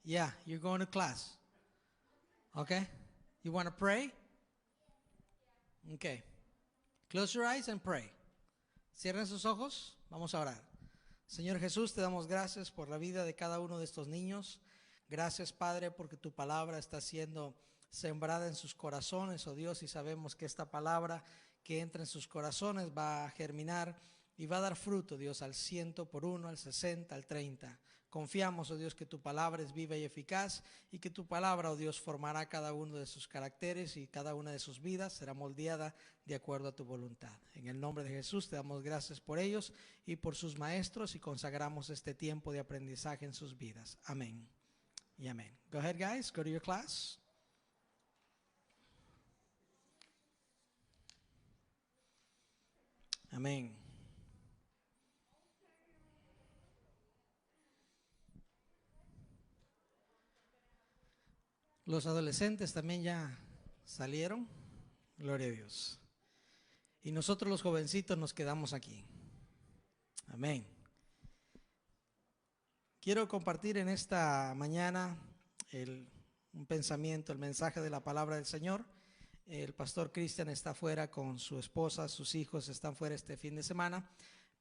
Yeah, you're going to class. Okay? You want to pray? Okay. Close your eyes and pray. Cierren sus ojos. Vamos a orar. Señor Jesús, te damos gracias por la vida de cada uno de estos niños. Gracias, Padre, porque tu palabra está siendo sembrada en sus corazones, oh Dios, y sabemos que esta palabra que entra en sus corazones va a germinar y va a dar fruto, Dios, al 100 por uno, al 60, al 30. Confiamos, oh Dios, que tu palabra es viva y eficaz y que tu palabra, oh Dios, formará cada uno de sus caracteres y cada una de sus vidas será moldeada de acuerdo a tu voluntad. En el nombre de Jesús te damos gracias por ellos y por sus maestros y consagramos este tiempo de aprendizaje en sus vidas. Amén y amén. Go ahead, guys. Go to your class. Amén. Los adolescentes también ya salieron. Gloria a Dios. Y nosotros los jovencitos nos quedamos aquí. Amén. Quiero compartir en esta mañana un pensamiento, el mensaje de la palabra del Señor. El pastor Cristian está fuera con su esposa, sus hijos están fuera este fin de semana,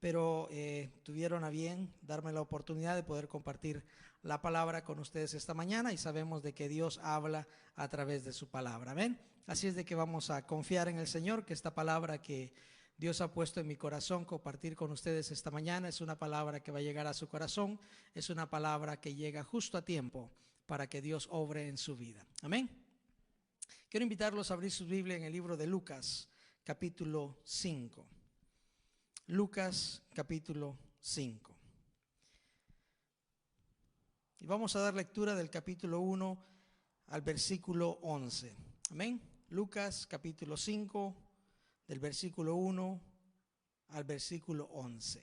pero tuvieron a bien darme la oportunidad de poder compartir la palabra con ustedes esta mañana y sabemos de que Dios habla a través de su palabra. Amén. Así es de que vamos a confiar en el Señor, que esta palabra que Dios ha puesto en mi corazón compartir con ustedes esta mañana es una palabra que va a llegar a su corazón, es una palabra que llega justo a tiempo para que Dios obre en su vida. Amén. Quiero invitarlos a abrir su Biblia en el libro de Lucas, capítulo 5. Lucas, capítulo 5. Y vamos a dar lectura del capítulo 1 al versículo 11. Amén. Lucas, capítulo 5, del versículo 1 al versículo 11.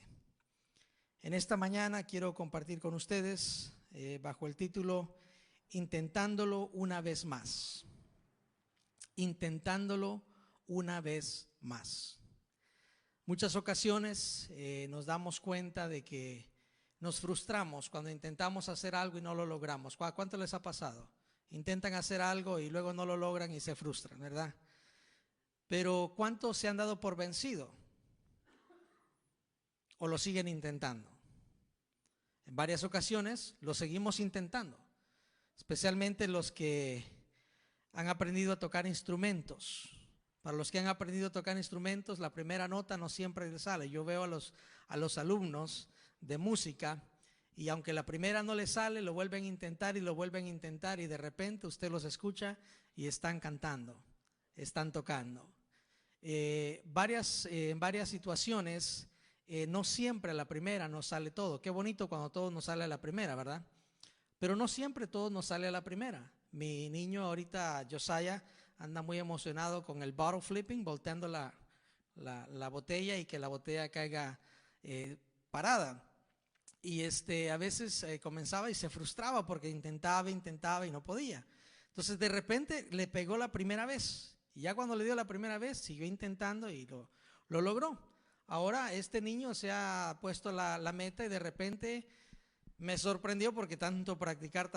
En esta mañana quiero compartir con ustedes bajo el título Intentándolo una vez más. Intentándolo una vez más. Muchas ocasiones nos damos cuenta de que nos frustramos cuando intentamos hacer algo y no lo logramos. ¿Cuánto les ha pasado? Intentan hacer algo y luego no lo logran y se frustran, ¿verdad? Pero ¿cuántos se han dado por vencido? ¿O lo siguen intentando? En varias ocasiones lo seguimos intentando, especialmente los que han aprendido a tocar instrumentos. Para los que han aprendido a tocar instrumentos, la primera nota no siempre les sale. Yo veo a los alumnos de música y aunque la primera no les sale, lo vuelven a intentar y lo vuelven a intentar y de repente usted los escucha y están cantando, están tocando. En varias situaciones, no siempre a la primera nos sale todo. Qué bonito cuando todo nos sale a la primera, ¿verdad? Pero no siempre todo nos sale a la primera. Mi niño ahorita, Josiah, anda muy emocionado con el bottle flipping, volteando la botella y que la botella caiga parada. Y a veces comenzaba y se frustraba porque intentaba y no podía. Entonces de repente le pegó la primera vez. Y ya cuando le dio la primera vez, siguió intentando y lo logró. Ahora este niño se ha puesto la meta y de repente me sorprendió porque tanto practicar.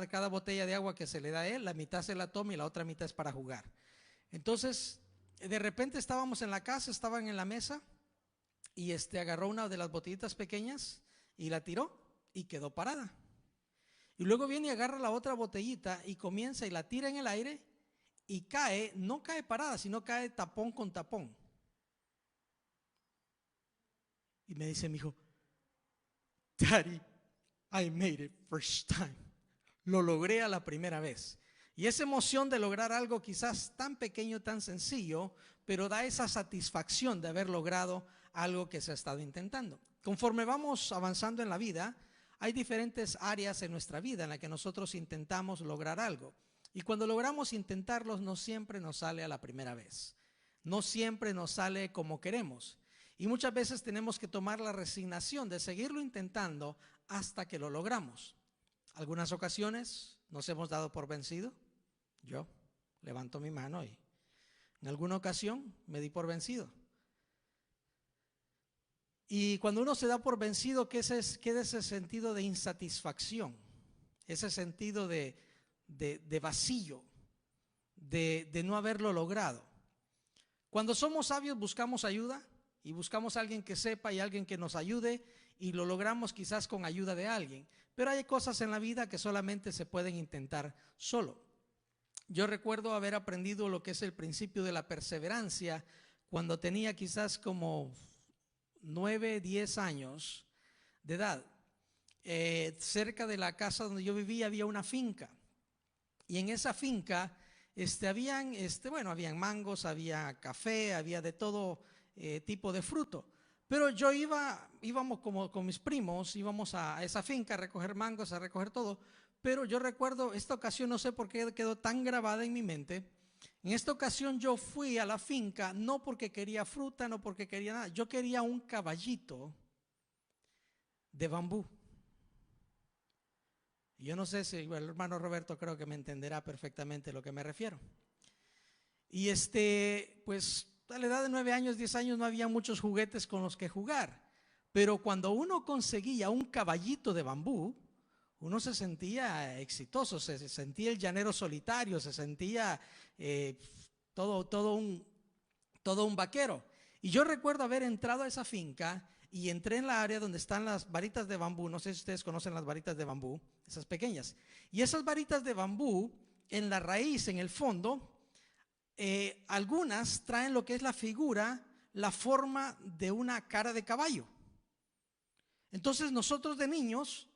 Cada botella de agua que se le da a él, la mitad se la toma y la otra mitad es para jugar. Entonces, de repente estábamos en la casa, estaban en la mesa y agarró una de las botellitas pequeñas y la tiró y quedó parada. Y luego viene y agarra la otra botellita y comienza y la tira en el aire y cae, no cae parada, sino cae tapón con tapón. Y me dice mi hijo, Daddy, I made it first time. Lo logré a la primera vez. Y esa emoción de lograr algo quizás tan pequeño, tan sencillo, pero da esa satisfacción de haber logrado algo que se ha estado intentando. Conforme vamos avanzando en la vida, hay diferentes áreas en nuestra vida en las que nosotros intentamos lograr algo. Y cuando logramos intentarlo, no siempre nos sale a la primera vez. No siempre nos sale como queremos. Y muchas veces tenemos que tomar la resignación de seguirlo intentando hasta que lo logramos. Algunas ocasiones nos hemos dado por vencido. Yo levanto mi mano y en alguna ocasión me di por vencido. Y cuando uno se da por vencido, queda ese sentido de insatisfacción. ese sentido de vacío, de no haberlo logrado. Cuando somos sabios buscamos ayuda y buscamos a alguien que sepa y alguien que nos ayude, y lo logramos quizás con ayuda de alguien. Pero hay cosas en la vida que solamente se pueden intentar solo. Yo recuerdo haber aprendido lo que es el principio de la perseverancia cuando tenía quizás como 9, 10 años de edad. Cerca de la casa donde yo vivía había una finca, y en esa finca habían mangos, había café, había de todo tipo de fruto. Pero yo íbamos como con mis primos, íbamos a esa finca a recoger mangos, a recoger todo. Pero yo recuerdo esta ocasión, no sé por qué quedó tan grabada en mi mente. En esta ocasión yo fui a la finca no porque quería fruta, no porque quería nada. Yo quería un caballito de bambú. Yo no sé si el hermano Roberto creo que me entenderá perfectamente lo que me refiero. Y pues a la edad de 9 años, 10 años no había muchos juguetes con los que jugar. Pero cuando uno conseguía un caballito de bambú, uno se sentía exitoso, se sentía el llanero solitario, se sentía todo un vaquero. Y yo recuerdo haber entrado a esa finca y entré en la área donde están las varitas de bambú. No sé si ustedes conocen las varitas de bambú, esas pequeñas. Y esas varitas de bambú, en la raíz, en el fondo, algunas traen lo que es la figura, la forma de una cara de caballo. Entonces nosotros de niños,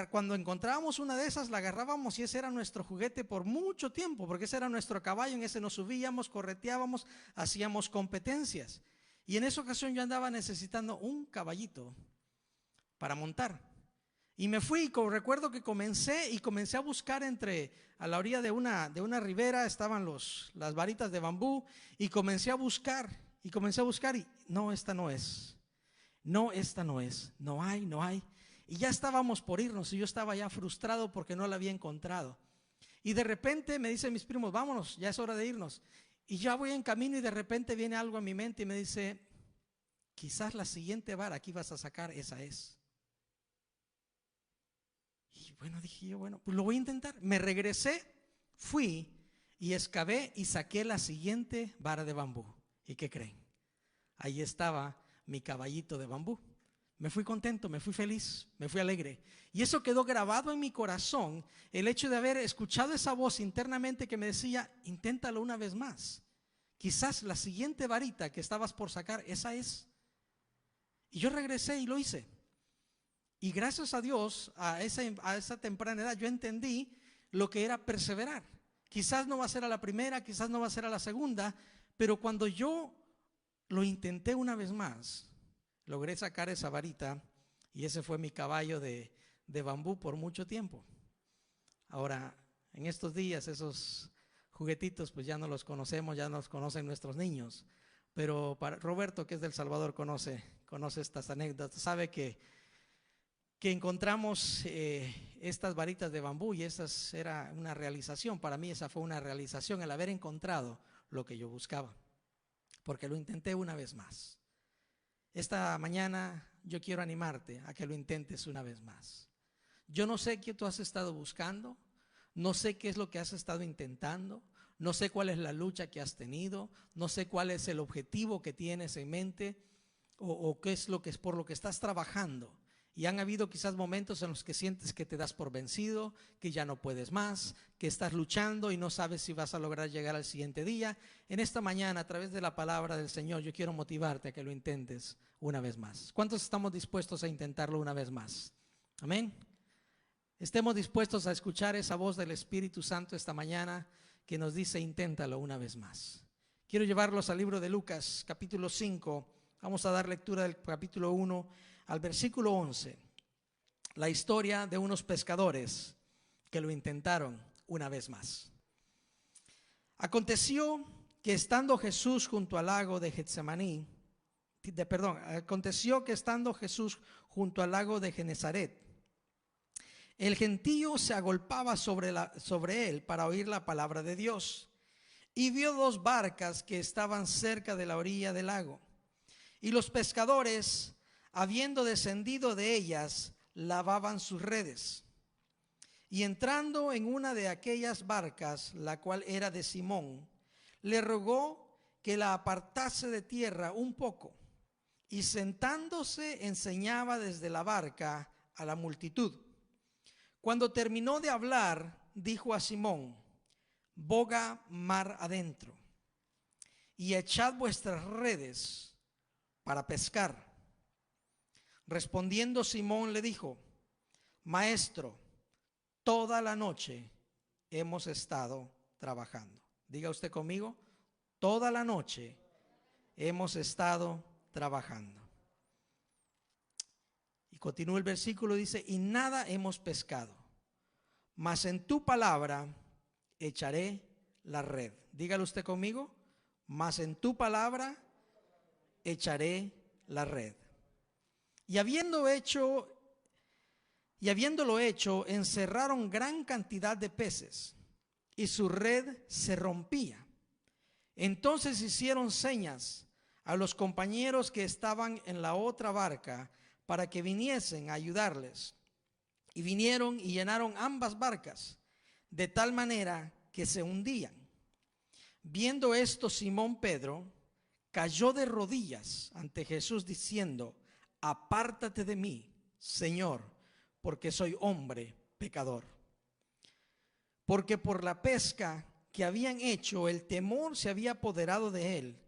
cuando encontrábamos una de esas, la agarrábamos y ese era nuestro juguete por mucho tiempo, porque ese era nuestro caballo, en ese nos subíamos, correteábamos, hacíamos competencias. Y en esa ocasión yo andaba necesitando un caballito para montar. Y me fui, recuerdo que comencé a buscar a la orilla de una ribera estaban las varitas de bambú, y comencé a buscar y no, esta no es. No, esta no es. No hay. Y ya estábamos por irnos y yo estaba ya frustrado porque no la había encontrado. Y de repente me dicen mis primos, vámonos, ya es hora de irnos. Y ya voy en camino y de repente viene algo a mi mente y me dice, quizás la siguiente vara que ibas a sacar, esa es. Y bueno, dije yo, pues lo voy a intentar. Me regresé, fui y excavé y saqué la siguiente vara de bambú. ¿Y qué creen? Ahí estaba mi caballito de bambú. Me fui contento, me fui feliz, me fui alegre. Y eso quedó grabado en mi corazón, el hecho de haber escuchado esa voz internamente que me decía, inténtalo una vez más. Quizás la siguiente varita que estabas por sacar, esa es. Y yo regresé y lo hice. Y gracias a Dios, a esa temprana edad, yo entendí lo que era perseverar. Quizás no va a ser a la primera, quizás no va a ser a la segunda, pero cuando yo lo intenté una vez más, logré sacar esa varita y ese fue mi caballo de bambú por mucho tiempo. Ahora, en estos días esos juguetitos pues ya no los conocemos, ya nos conocen nuestros niños, pero para Roberto, que es del Salvador, conoce estas anécdotas, sabe que encontramos estas varitas de bambú y esa era una realización. Para mí esa fue una realización, el haber encontrado lo que yo buscaba, porque lo intenté una vez más. Esta mañana yo quiero animarte a que lo intentes una vez más. Yo no sé qué tú has estado buscando, no sé qué es lo que has estado intentando, no sé cuál es la lucha que has tenido, no sé cuál es el objetivo que tienes en mente o qué es por lo que estás trabajando. Y han habido quizás momentos en los que sientes que te das por vencido, que ya no puedes más, que estás luchando y no sabes si vas a lograr llegar al siguiente día. En esta mañana, a través de la palabra del Señor, yo quiero motivarte a que lo intentes una vez más. ¿Cuántos estamos dispuestos a intentarlo una vez más? Amén. Estemos dispuestos a escuchar esa voz del Espíritu Santo esta mañana que nos dice, inténtalo una vez más. Quiero llevarlos al libro de Lucas, capítulo 5. Vamos a dar lectura del capítulo 1 al versículo 11, la historia de unos pescadores que lo intentaron una vez más. Aconteció que estando Jesús junto al lago de Getsemaní, Genezaret, el gentío se agolpaba sobre él para oír la palabra de Dios, y vio 2 barcas que estaban cerca de la orilla del lago, y los pescadores, habiendo descendido de ellas, lavaban sus redes. Y entrando en una de aquellas barcas, la cual era de Simón, le rogó que la apartase de tierra un poco, y sentándose enseñaba desde la barca a la multitud. Cuando terminó de hablar, dijo a Simón: boga mar adentro y echad vuestras redes para pescar. Respondiendo Simón le dijo: Maestro, toda la noche hemos estado trabajando. Diga usted conmigo: toda la noche hemos estado trabajando. Y continúa el versículo, dice: y nada hemos pescado, mas en tu palabra echaré la red. Dígalo usted conmigo: mas en tu palabra echaré la red. Y habiéndolo hecho, encerraron gran cantidad de peces, y su red se rompía. Entonces hicieron señas a los compañeros que estaban en la otra barca para que viniesen a ayudarles. Y vinieron y llenaron ambas barcas, de tal manera que se hundían. Viendo esto, Simón Pedro cayó de rodillas ante Jesús diciendo: apártate de mí, Señor, porque soy hombre pecador. Porque por la pesca que habían hecho, el temor se había apoderado de él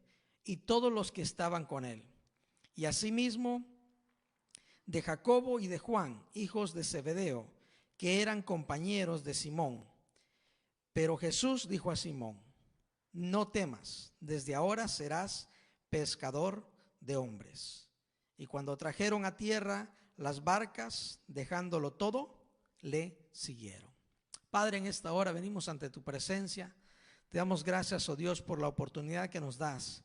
y todos los que estaban con él. Y asimismo de Jacobo y de Juan, hijos de Zebedeo, que eran compañeros de Simón. Pero Jesús dijo a Simón: no temas, desde ahora serás pescador de hombres. Y cuando trajeron a tierra las barcas, dejándolo todo, le siguieron. Padre, en esta hora venimos ante tu presencia. Te damos gracias, oh Dios, por la oportunidad que nos das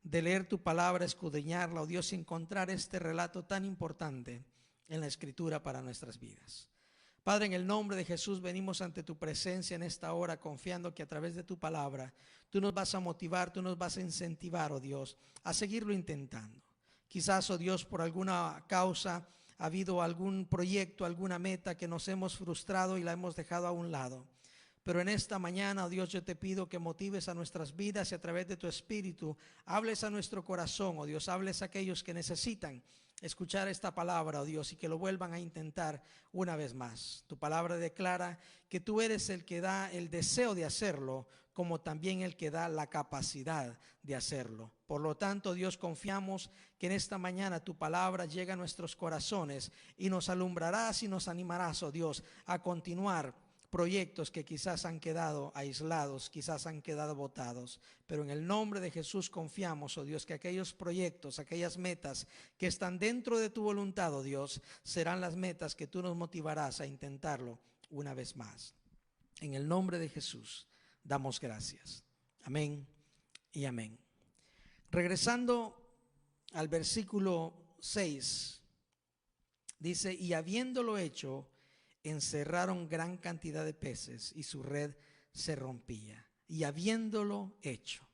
de leer tu palabra, escudriñarla, oh Dios, y encontrar este relato tan importante en la Escritura para nuestras vidas. Padre, en el nombre de Jesús venimos ante tu presencia en esta hora, confiando que a través de tu palabra tú nos vas a motivar, tú nos vas a incentivar, oh Dios, a seguirlo intentando. Quizás, oh Dios, por alguna causa ha habido algún proyecto, alguna meta que nos hemos frustrado y la hemos dejado a un lado. Pero en esta mañana, oh Dios, yo te pido que motives a nuestras vidas y a través de tu Espíritu hables a nuestro corazón, oh Dios, hables a aquellos que necesitan escuchar esta palabra, oh Dios, y que lo vuelvan a intentar una vez más. Tu palabra declara que tú eres el que da el deseo de hacerlo, como también el que da la capacidad de hacerlo. Por lo tanto, Dios, confiamos que en esta mañana tu palabra llega a nuestros corazones y nos alumbrarás y nos animarás, oh Dios, a continuar proyectos que quizás han quedado aislados, quizás han quedado botados, pero en el nombre de Jesús confiamos, oh Dios, que aquellos proyectos, aquellas metas que están dentro de tu voluntad, oh Dios, serán las metas que tú nos motivarás a intentarlo una vez más. En el nombre de Jesús damos gracias. Amén y amén. Regresando al versículo 6, dice: y habiéndolo hecho, encerraron gran cantidad de peces y su red se rompía. Y habiéndolo hecho,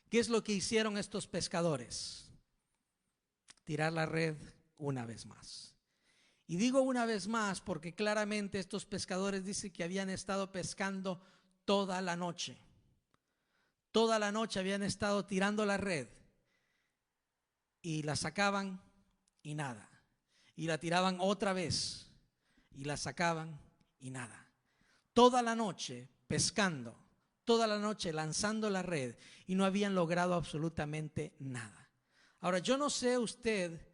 ¿qué es lo que hicieron estos pescadores? Tirar la red una vez más. Y digo una vez más porque claramente estos pescadores dicen que habían estado pescando toda la noche. Toda la noche habían estado tirando la red y la sacaban y nada. Y la tiraban otra vez y la sacaban y nada. Toda la noche pescando, toda la noche lanzando la red y no habían logrado absolutamente nada. Ahora, yo no sé usted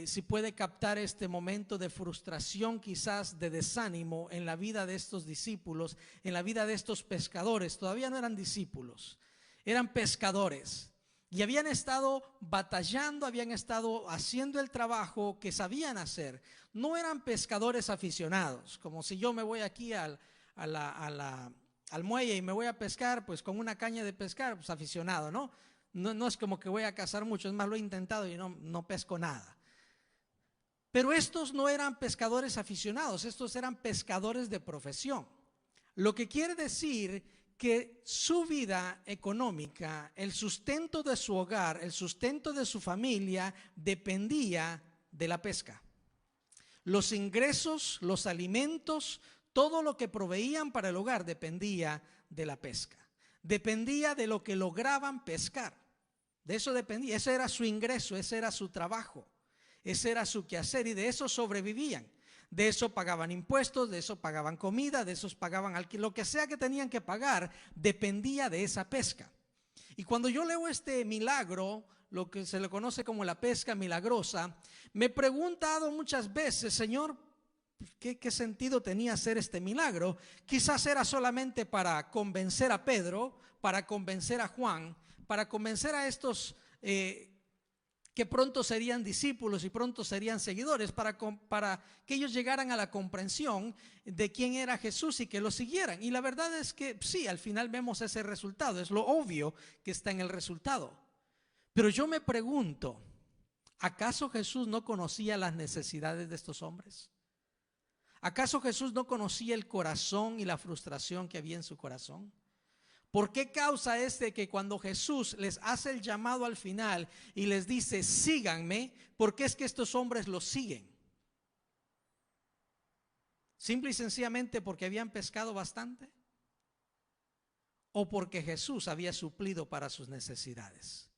si puede captar este momento de frustración, quizás de desánimo en la vida de estos discípulos, en la vida de estos pescadores. Todavía no eran discípulos, eran pescadores. Y habían estado batallando, habían estado haciendo el trabajo que sabían hacer. No eran pescadores aficionados, como si yo me voy aquí al muelle y me voy a pescar, pues con una caña de pescar, pues aficionado, ¿no? No es como que voy a cazar mucho, es más, lo he intentado y no pesco nada. Pero estos no eran pescadores aficionados, estos eran pescadores de profesión. Lo que quiere decir que su vida económica, el sustento de su hogar, el sustento de su familia dependía de la pesca. Los ingresos, los alimentos, Todo lo que proveían para el hogar dependía de la pesca. Dependía de lo que lograban pescar. De eso dependía. Ese era su ingreso, ese era su trabajo, ese era su quehacer y de eso sobrevivían. De eso pagaban impuestos, de eso pagaban comida, de eso pagaban alquiler. Lo que sea que tenían que pagar dependía de esa pesca. Y cuando yo leo este milagro, lo que se le conoce como la pesca milagrosa, me he preguntado muchas veces, Señor, ¿qué sentido tenía hacer este milagro? Quizás era solamente para convencer a Pedro, para convencer a Juan, para convencer a estos que pronto serían discípulos y pronto serían seguidores, para que ellos llegaran a la comprensión de quién era Jesús y que lo siguieran. Y la verdad es que sí, al final vemos ese resultado, es lo obvio que está en el resultado. Pero yo me pregunto, ¿acaso Jesús no conocía las necesidades de estos hombres? ¿Acaso Jesús no conocía el corazón y la frustración que había en su corazón? ¿Por qué causa es de que cuando Jesús les hace el llamado al final y les dice, síganme, por qué es que estos hombres los siguen? ¿Simple y sencillamente porque habían pescado bastante? ¿O porque Jesús había suplido para sus necesidades?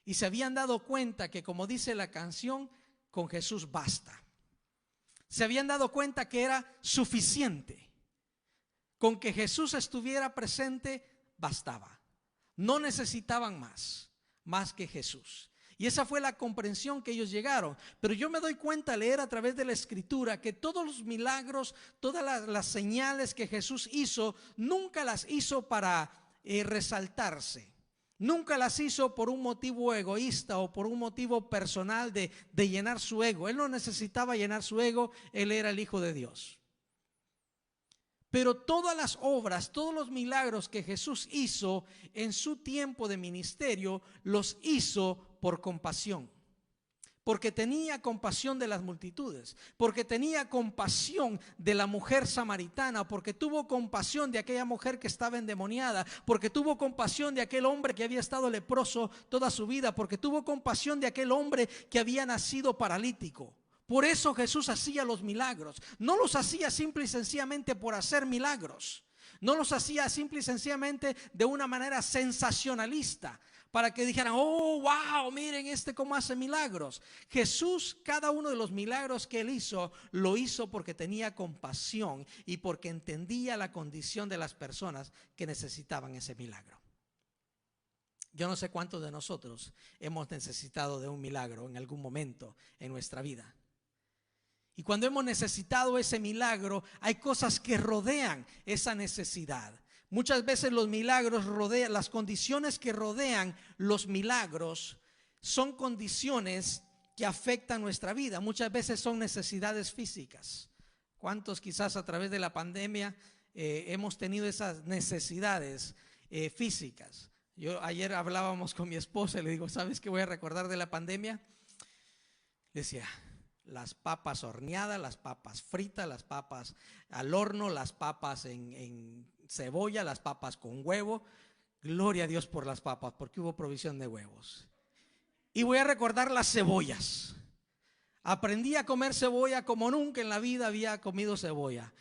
Y se habían dado cuenta que, como dice la canción, con Jesús basta. Se habían dado cuenta que era suficiente. Con que Jesús estuviera presente bastaba. No necesitaban más que Jesús. Y esa fue la comprensión que ellos llegaron. Pero yo me doy cuenta al leer a través de la Escritura que todos los milagros, todas las señales que Jesús hizo, nunca las hizo para resaltarse. Nunca las hizo por un motivo egoísta o por un motivo personal de llenar su ego. Él no necesitaba llenar su ego, Él era el Hijo de Dios. Pero todas las obras, todos los milagros que Jesús hizo en su tiempo de ministerio, los hizo por compasión. Porque tenía compasión de las multitudes, porque tenía compasión de la mujer samaritana, porque tuvo compasión de aquella mujer que estaba endemoniada, porque tuvo compasión de aquel hombre que había estado leproso toda su vida, porque tuvo compasión de aquel hombre que había nacido paralítico. Por eso Jesús hacía los milagros. No los hacía simple y sencillamente por hacer milagros. No los hacía simple y sencillamente de una manera sensacionalista, para que dijeran, oh, wow, miren cómo hace milagros. Jesús, cada uno de los milagros que Él hizo, lo hizo porque tenía compasión y porque entendía la condición de las personas que necesitaban ese milagro. Yo no sé cuántos de nosotros hemos necesitado de un milagro en algún momento en nuestra vida. Y cuando hemos necesitado ese milagro, hay cosas que rodean esa necesidad. Muchas veces los milagros rodean, las condiciones que rodean los milagros son condiciones que afectan nuestra vida. Muchas veces son necesidades físicas. ¿Cuántos quizás a través de la pandemia hemos tenido esas necesidades físicas? Yo ayer hablábamos con mi esposa y le digo, ¿sabes qué voy a recordar de la pandemia? Le decía, las papas horneadas, las papas fritas, las papas al horno, las papas en cebolla, las papas con huevo. Gloria a Dios por las papas, porque hubo provisión de huevos. Y voy a recordar las cebollas. Aprendí a comer cebolla como nunca en la vida había comido cebolla.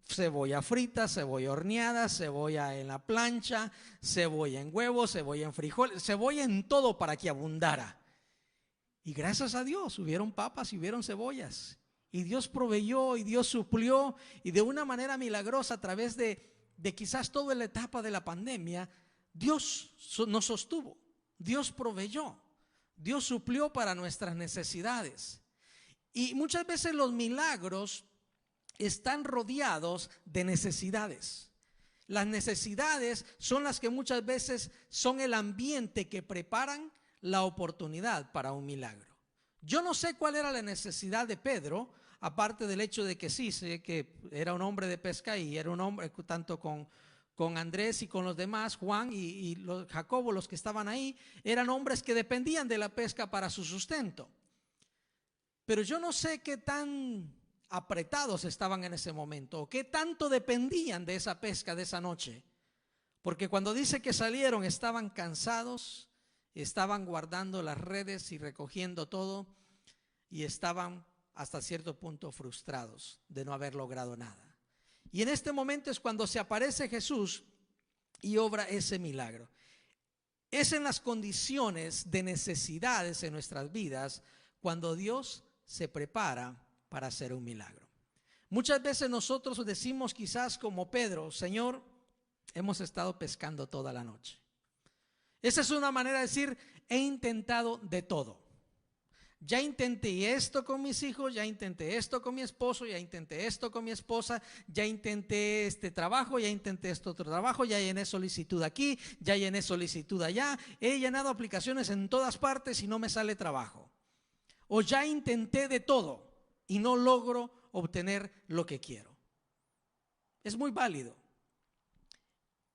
Cebolla frita, cebolla horneada, cebolla en la plancha, cebolla en huevos, cebolla en frijoles, cebolla en todo para que abundara. Y gracias a Dios hubieron papas y hubieron cebollas. Y Dios proveyó y Dios suplió. Y de una manera milagrosa a través de quizás toda la etapa de la pandemia, Dios nos sostuvo. Dios proveyó. Dios suplió para nuestras necesidades. Y muchas veces los milagros están rodeados de necesidades. Las necesidades son las que muchas veces son el ambiente que preparan la oportunidad para un milagro. Yo no sé cuál era la necesidad de Pedro, aparte del hecho de que sí, sé que era un hombre de pesca y era un hombre tanto con Andrés y con los demás, Juan y Jacobo, los que estaban ahí, eran hombres que dependían de la pesca para su sustento. Pero yo no sé qué tan apretados estaban en ese momento o qué tanto dependían de esa pesca de esa noche. Porque cuando dice que salieron estaban cansados, estaban guardando las redes y recogiendo todo y estaban hasta cierto punto frustrados de no haber logrado nada. Y en este momento es cuando se aparece Jesús y obra ese milagro. Es en las condiciones de necesidades en nuestras vidas cuando Dios se prepara para hacer un milagro. Muchas veces nosotros decimos quizás como Pedro: Señor, hemos estado pescando toda la noche. Esa es una manera de decir: he intentado de todo. Ya intenté esto con mis hijos, ya intenté esto con mi esposo, ya intenté esto con mi esposa, ya intenté este trabajo, ya intenté este otro trabajo, ya llené solicitud aquí, ya llené solicitud allá, he llenado aplicaciones en todas partes y no me sale trabajo. O ya intenté de todo y no logro obtener lo que quiero. Es muy válido.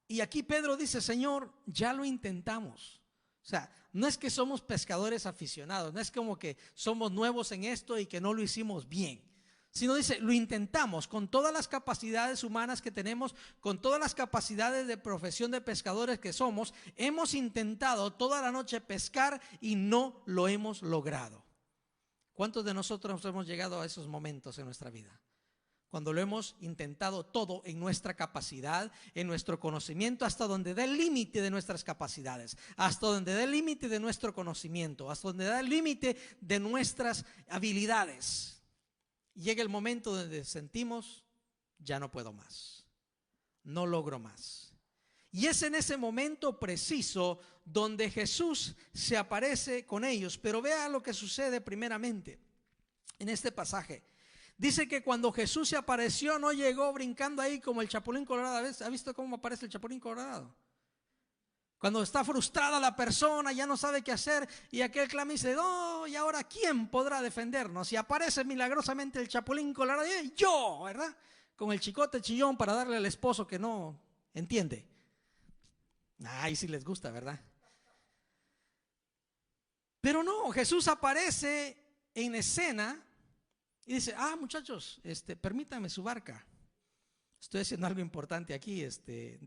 Y aquí Pedro dice: Señor, ya lo intentamos. O sea, no es que somos pescadores aficionados, no es como que somos nuevos en esto y que no lo hicimos bien, sino dice: lo intentamos con todas las capacidades humanas que tenemos, con todas las capacidades de profesión de pescadores que somos. Hemos intentado toda la noche pescar y no lo hemos logrado. ¿Cuántos de nosotros hemos llegado a esos momentos en nuestra vida? Cuando lo hemos intentado todo en nuestra capacidad, en nuestro conocimiento, hasta donde da el límite de nuestras capacidades, hasta donde da el límite de nuestro conocimiento, hasta donde da el límite de nuestras habilidades. Llega el momento donde sentimos: ya no puedo más, no logro más. Y es en ese momento preciso donde Jesús se aparece con ellos. Pero vea lo que sucede primeramente en este pasaje. Dice que cuando Jesús se apareció, no llegó brincando ahí como el Chapulín Colorado. ¿Ha visto cómo aparece el Chapulín Colorado? Cuando está frustrada la persona, ya no sabe qué hacer, y aquel clama y dice: no, ¿y ahora quién podrá defendernos? Y aparece milagrosamente el Chapulín Colorado, y yo, ¿verdad? Con el chicote chillón para darle al esposo que no entiende. Ay, sí les gusta, ¿verdad? Pero no, Jesús aparece en escena y dice: muchachos, permítanme su barca. Estoy haciendo algo importante aquí,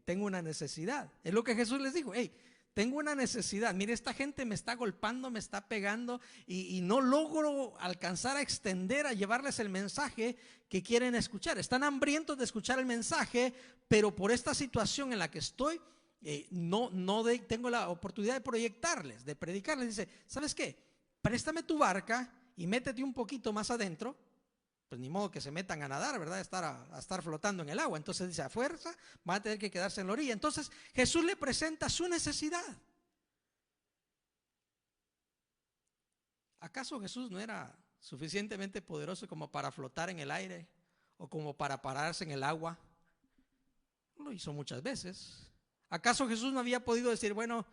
tengo una necesidad. Es lo que Jesús les dijo: hey, tengo una necesidad. Mire, esta gente me está golpeando, me está pegando y no logro alcanzar a extender, a llevarles el mensaje que quieren escuchar. Están hambrientos de escuchar el mensaje, pero por esta situación en la que estoy, no tengo la oportunidad de proyectarles, de predicarles. Dice: ¿sabes qué? Préstame tu barca y métete un poquito más adentro. Pues ni modo que se metan a nadar, ¿verdad? A estar flotando en el agua. Entonces dice: a fuerza van a tener que quedarse en la orilla. Entonces Jesús le presenta su necesidad. ¿Acaso Jesús no era suficientemente poderoso como para flotar en el aire o como para pararse en el agua? Lo hizo muchas veces. ¿Acaso Jesús no había podido decir: bueno,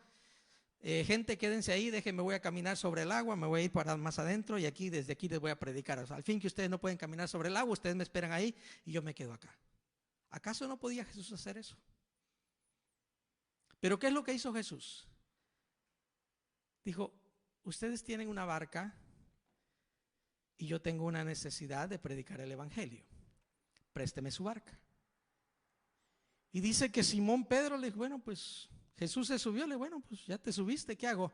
gente, quédense ahí, déjenme, voy a caminar sobre el agua, me voy a ir para más adentro y desde aquí les voy a predicar? O sea, al fin que ustedes no pueden caminar sobre el agua, ustedes me esperan ahí y yo me quedo acá. ¿Acaso no podía Jesús hacer eso? Pero ¿qué es lo que hizo Jesús? Dijo: ustedes tienen una barca y yo tengo una necesidad de predicar el evangelio. Présteme su barca. Y dice que Simón Pedro le dijo: bueno, pues Jesús se subió, le dijo: bueno, pues ya te subiste, ¿qué hago?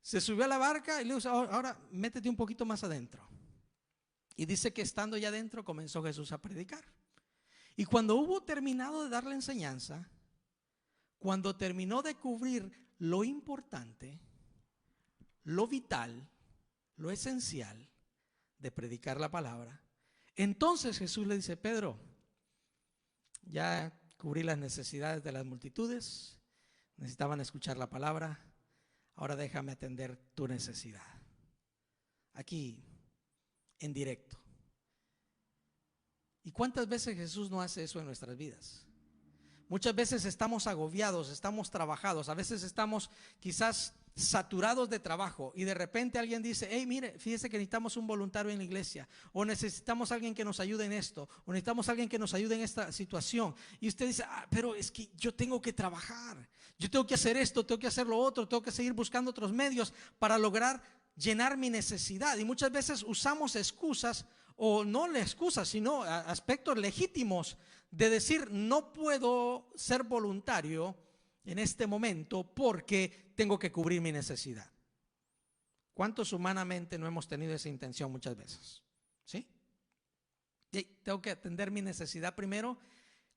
Se subió a la barca y le dijo: ahora métete un poquito más adentro. Y dice que estando ya adentro comenzó Jesús a predicar. Y cuando hubo terminado de dar la enseñanza, cuando terminó de cubrir lo importante, lo vital, lo esencial de predicar la palabra, entonces Jesús le dice: Pedro, ya cubrí las necesidades de las multitudes, necesitaban escuchar la palabra, ahora déjame atender tu necesidad. Aquí, en directo. ¿Y cuántas veces Jesús no hace eso en nuestras vidas? Muchas veces estamos agobiados, estamos trabajados, a veces estamos quizás saturados de trabajo y de repente alguien dice: hey, mire, fíjese que necesitamos un voluntario en la iglesia, o necesitamos alguien que nos ayude en esto, o necesitamos alguien que nos ayude en esta situación. Y usted dice: pero es que yo tengo que trabajar, yo tengo que hacer esto, tengo que hacer lo otro, tengo que seguir buscando otros medios para lograr llenar mi necesidad. Y muchas veces usamos excusas, o no excusas, sino aspectos legítimos de decir: no puedo ser voluntario en este momento porque tengo que cubrir mi necesidad. ¿Cuántos humanamente no hemos tenido esa intención muchas veces? ¿Sí? Y tengo que atender mi necesidad primero.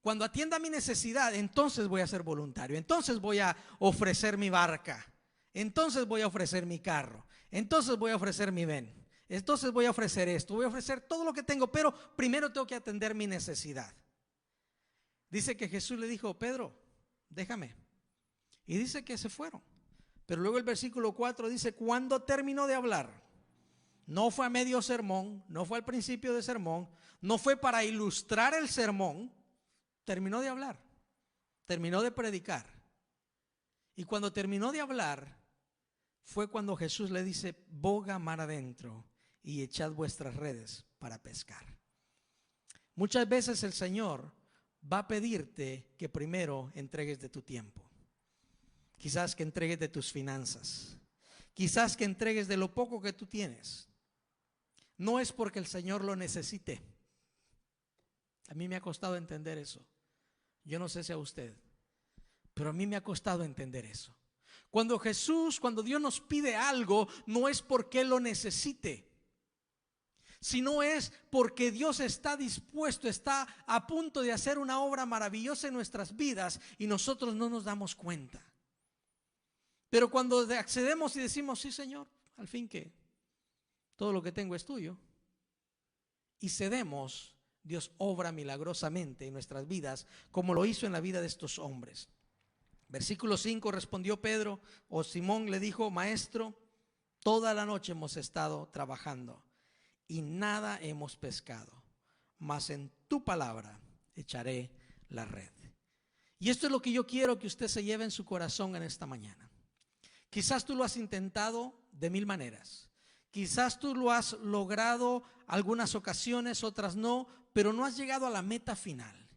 Cuando atienda mi necesidad, entonces voy a ser voluntario. Entonces voy a ofrecer mi barca. Entonces voy a ofrecer mi carro. Entonces voy a ofrecer mi ven. Entonces voy a ofrecer esto. Voy a ofrecer todo lo que tengo, pero primero tengo que atender mi necesidad. Dice que Jesús le dijo: Pedro, déjame. Y dice que se fueron. Pero luego el versículo 4 dice: cuando terminó de hablar, no fue a medio sermón, no fue al principio del sermón, no fue para ilustrar el sermón, terminó de hablar, terminó de predicar. Y cuando terminó de hablar, fue cuando Jesús le dice: boga mar adentro y echad vuestras redes para pescar. Muchas veces el Señor va a pedirte que primero entregues de tu tiempo. Quizás que entregues de tus finanzas. Quizás que entregues de lo poco que tú tienes. No es porque el Señor lo necesite. A mí me ha costado entender eso. Yo no sé si a usted, pero a mí me ha costado entender eso. Cuando Dios nos pide algo, no es porque Él lo necesite, sino es porque Dios está dispuesto, está a punto de hacer una obra maravillosa en nuestras vidas y nosotros no nos damos cuenta. Pero cuando accedemos y decimos: sí, Señor, al fin que todo lo que tengo es tuyo, y cedemos, Dios obra milagrosamente en nuestras vidas, como lo hizo en la vida de estos hombres. Versículo 5, respondió Pedro, o Simón le dijo: Maestro, toda la noche hemos estado trabajando y nada hemos pescado, mas en tu palabra echaré la red. Y esto es lo que yo quiero que usted se lleve en su corazón en esta mañana. Quizás tú lo has intentado de mil maneras. Quizás tú lo has logrado algunas ocasiones, otras no, pero no has llegado a la meta final.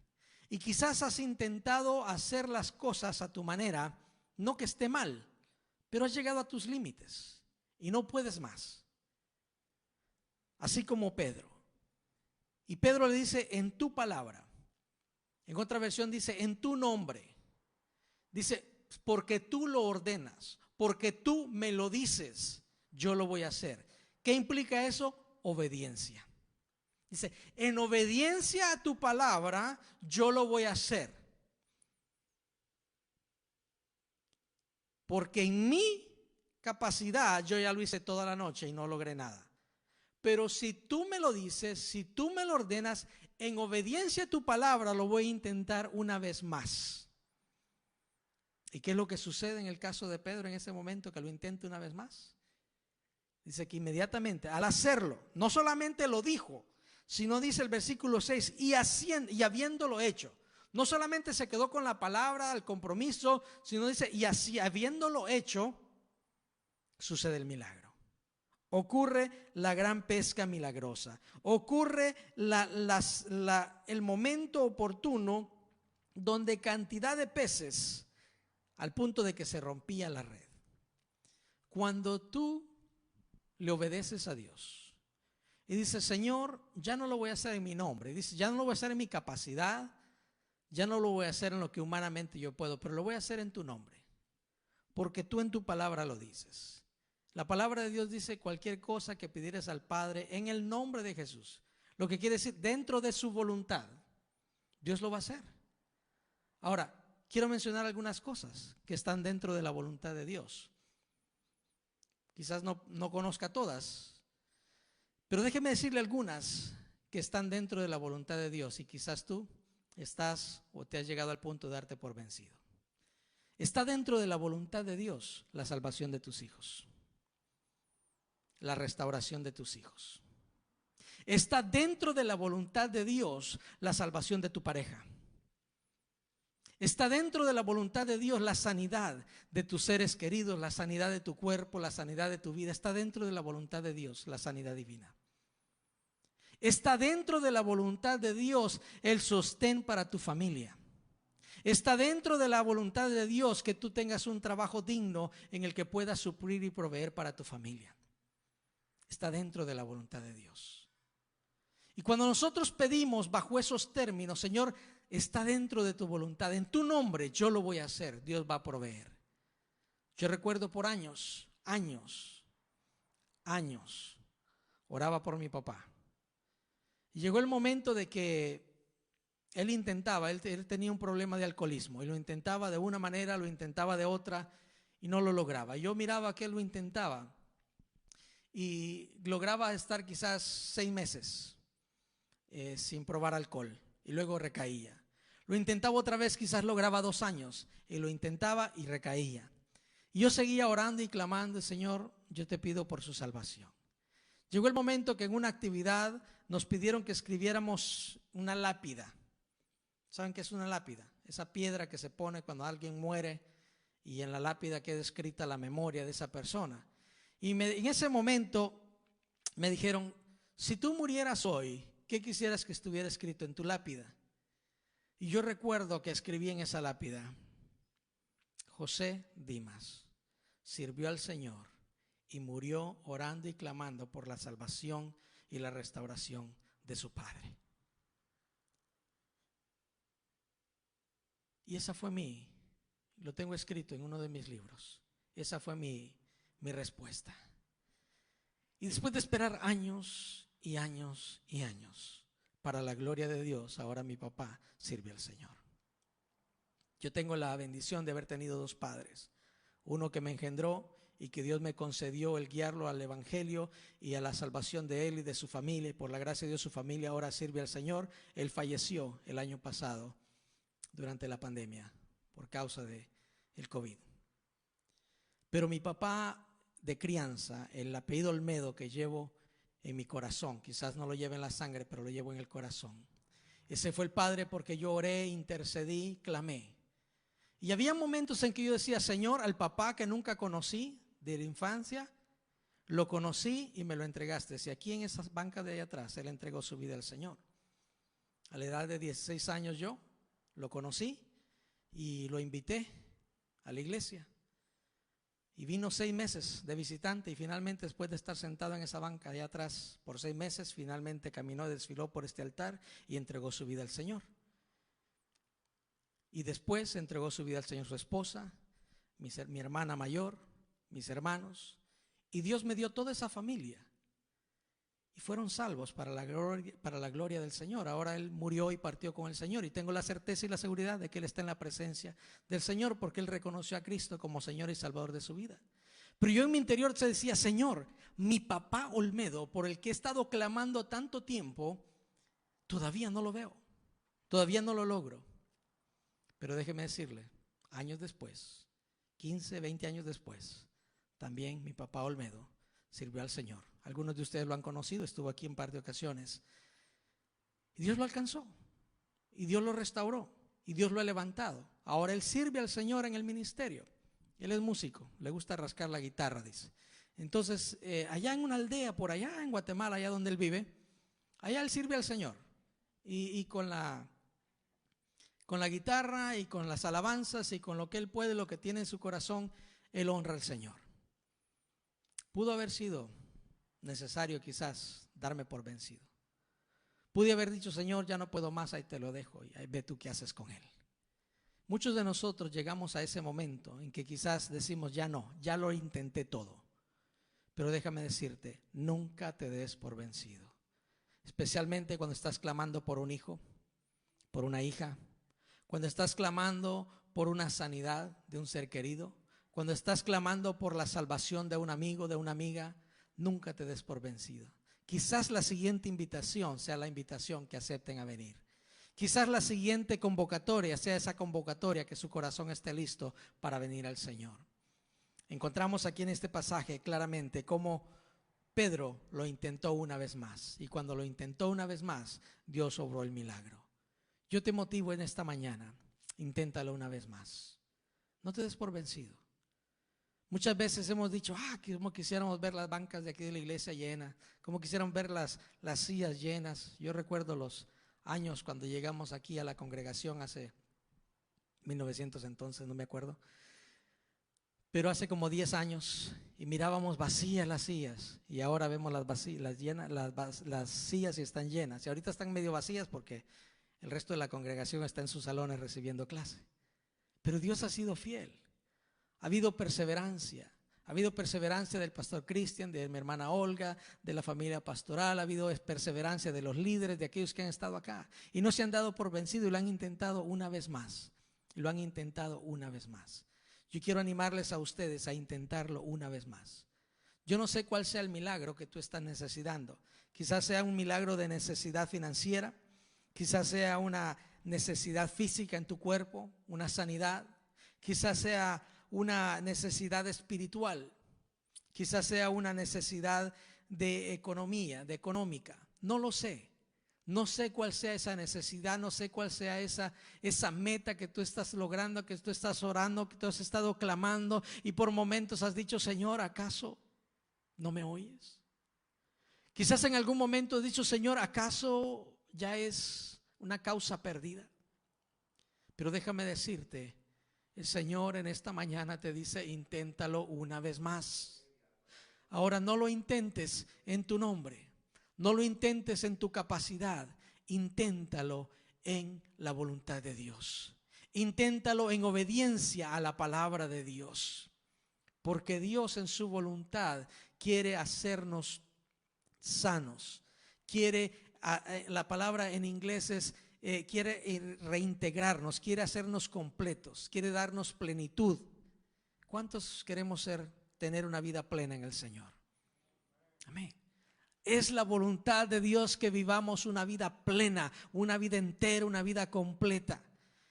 Y quizás has intentado hacer las cosas a tu manera, no que esté mal, pero has llegado a tus límites y no puedes más. Así como Pedro. Y Pedro le dice: en tu palabra. En otra versión dice: en tu nombre. Dice: porque tú lo ordenas, porque tú me lo dices, yo lo voy a hacer. ¿Qué implica eso? Obediencia. Dice: en obediencia a tu palabra, yo lo voy a hacer. Porque en mi capacidad yo ya lo hice toda la noche y no logré nada. Pero si tú me lo dices, si tú me lo ordenas, en obediencia a tu palabra lo voy a intentar una vez más. ¿Y qué es lo que sucede en el caso de Pedro en ese momento que lo intenta una vez más? Dice que inmediatamente al hacerlo, no solamente lo dijo, sino dice el versículo 6, y habiéndolo hecho. No solamente se quedó con la palabra, el compromiso, sino dice: y así habiéndolo hecho, sucede el milagro. Ocurre la gran pesca milagrosa. Ocurre el momento oportuno donde cantidad de peces, al punto de que se rompía la red. Cuando tú le obedeces a Dios y dices: Señor, ya no lo voy a hacer en mi nombre. Y dice: ya no lo voy a hacer en mi capacidad, ya no lo voy a hacer en lo que humanamente yo puedo, pero lo voy a hacer en tu nombre, porque tú en tu palabra lo dices. La palabra de Dios dice: cualquier cosa que pidieres al Padre en el nombre de Jesús. Lo que quiere decir, dentro de su voluntad, Dios lo va a hacer. Ahora, quiero mencionar algunas cosas que están dentro de la voluntad de Dios. Quizás no conozca todas, pero déjeme decirle algunas que están dentro de la voluntad de Dios, y quizás tú estás o te has llegado al punto de darte por vencido. Está dentro de la voluntad de Dios la salvación de tus hijos, la restauración de tus hijos. Está dentro de la voluntad de Dios la salvación de tu pareja. Está dentro de la voluntad de Dios la sanidad de tus seres queridos, la sanidad de tu cuerpo, la sanidad de tu vida. Está dentro de la voluntad de Dios la sanidad divina. Está dentro de la voluntad de Dios el sostén para tu familia. Está dentro de la voluntad de Dios que tú tengas un trabajo digno en el que puedas suplir y proveer para tu familia. Está dentro de la voluntad de Dios. Y cuando nosotros pedimos bajo esos términos: Señor, está dentro de tu voluntad, en tu nombre yo lo voy a hacer, Dios va a proveer. Yo recuerdo por años, oraba por mi papá. Y llegó el momento de que él intentaba, él tenía un problema de alcoholismo y lo intentaba de una manera, lo intentaba de otra y no lo lograba. Yo miraba que él lo intentaba y lograba estar quizás 6 meses sin probar alcohol y luego recaía. Lo intentaba otra vez, quizás lograba 2 años y lo intentaba y recaía. Y yo seguía orando y clamando: Señor, yo te pido por su salvación. Llegó el momento que en una actividad nos pidieron que escribiéramos una lápida. ¿Saben qué es una lápida? Esa piedra que se pone cuando alguien muere y en la lápida queda escrita la memoria de esa persona. Y en ese momento me dijeron: si tú murieras hoy, ¿qué quisieras que estuviera escrito en tu lápida? Y yo recuerdo que escribí en esa lápida: José Dimas sirvió al Señor y murió orando y clamando por la salvación y la restauración de su padre. Y esa fue lo tengo escrito en uno de mis libros, esa fue mi respuesta. Y después de esperar años y años y años, para la gloria de Dios, ahora mi papá sirve al Señor. Yo tengo la bendición de haber tenido 2 padres, uno que me engendró y que Dios me concedió el guiarlo al evangelio y a la salvación de él y de su familia, y por la gracia de Dios su familia ahora sirve al Señor. Él falleció el año pasado durante la pandemia por causa del COVID. Pero mi papá de crianza, el apellido Olmedo que llevo en mi corazón, quizás no lo lleve en la sangre, pero lo llevo en el corazón. Ese fue el padre porque yo oré, intercedí, clamé. Y había momentos en que yo decía: Señor, al papá que nunca conocí de la infancia, lo conocí y me lo entregaste. Si aquí en esas bancas de allá atrás, él entregó su vida al Señor. A la edad de 16 años yo lo conocí y lo invité a la iglesia. Y vino 6 meses de visitante y finalmente, después de estar sentado en esa banca allá atrás por 6 meses, finalmente caminó y desfiló por este altar y entregó su vida al Señor. Y después entregó su vida al Señor su esposa, mi hermana mayor, mis hermanos. Y Dios me dio toda esa familia. Y fueron salvos para la gloria del Señor. Ahora él murió y partió con el Señor. Y tengo la certeza y la seguridad de que él está en la presencia del Señor, porque él reconoció a Cristo como Señor y Salvador de su vida. Pero yo en mi interior se decía: Señor, mi papá Olmedo, por el que he estado clamando tanto tiempo, todavía no lo veo. Todavía no lo logro. Pero déjeme decirle, años después, 15, 20 años después, también mi papá Olmedo sirvió al Señor. Algunos de ustedes lo han conocido, estuvo aquí en par de ocasiones. Y Dios lo alcanzó, y Dios lo restauró, y Dios lo ha levantado. Ahora él sirve al Señor en el ministerio. Él es músico, le gusta rascar la guitarra, dice. Entonces, allá en una aldea, por allá en Guatemala, allá donde él vive, allá él sirve al Señor. Y con la guitarra y con las alabanzas y con lo que él puede, lo que tiene en su corazón, él honra al Señor. Pudo haber sido necesario quizás darme por vencido. Pude haber dicho: Señor, ya no puedo más, ahí te lo dejo y ahí ve tú qué haces con él. Muchos de nosotros llegamos a ese momento en que quizás decimos: ya no, ya lo intenté todo. Pero déjame decirte, nunca te des por vencido. Especialmente cuando estás clamando por un hijo, por una hija, cuando estás clamando por una sanidad de un ser querido, cuando estás clamando por la salvación de un amigo, de una amiga, nunca te des por vencido. Quizás la siguiente invitación sea la invitación que acepten a venir. Quizás la siguiente convocatoria sea esa convocatoria que su corazón esté listo para venir al Señor. Encontramos aquí en este pasaje claramente cómo Pedro lo intentó una vez más. Y cuando lo intentó una vez más, Dios obró el milagro. Yo te motivo en esta mañana, inténtalo una vez más. No te des por vencido. Muchas veces hemos dicho: como quisiéramos ver las bancas de aquí de la iglesia llenas, como quisiéramos ver las sillas llenas. Yo recuerdo los años cuando llegamos aquí a la congregación hace 1900 entonces, no me acuerdo, pero hace como 10 años, y mirábamos vacías las sillas, y ahora vemos las sillas y están llenas, y ahorita están medio vacías porque el resto de la congregación está en sus salones recibiendo clase. Pero Dios ha sido fiel. Ha habido perseverancia, Ha habido perseverancia del pastor Cristian, de mi hermana Olga, de la familia pastoral. Ha habido perseverancia de los líderes, de aquellos que han estado acá. Y no se han dado por vencido y lo han intentado una vez más. Lo han intentado una vez más. Yo quiero animarles a ustedes a intentarlo una vez más. Yo no sé cuál sea el milagro que tú estás necesitando. Quizás sea un milagro de necesidad financiera. Quizás sea una necesidad física en tu cuerpo, una sanidad. Quizás sea una necesidad espiritual. Quizás sea una necesidad de económica. No lo sé. No sé cuál sea esa necesidad, no sé cuál sea esa meta que tú estás logrando, que tú estás orando, que tú has estado clamando y por momentos has dicho: Señor, ¿acaso no me oyes? Quizás en algún momento has dicho: Señor, ¿acaso ya es una causa perdida? Pero déjame decirte, el Señor en esta mañana te dice: inténtalo una vez más. Ahora no lo intentes en tu nombre. No lo intentes en tu capacidad, inténtalo en la voluntad de Dios. Inténtalo en obediencia a la palabra de Dios. Porque Dios en su voluntad quiere hacernos sanos. La palabra en inglés es, quiere reintegrarnos, quiere hacernos completos, quiere darnos plenitud. ¿Cuántos queremos tener una vida plena en el Señor? Amén. Es la voluntad de Dios que vivamos una vida plena, una vida entera, una vida completa.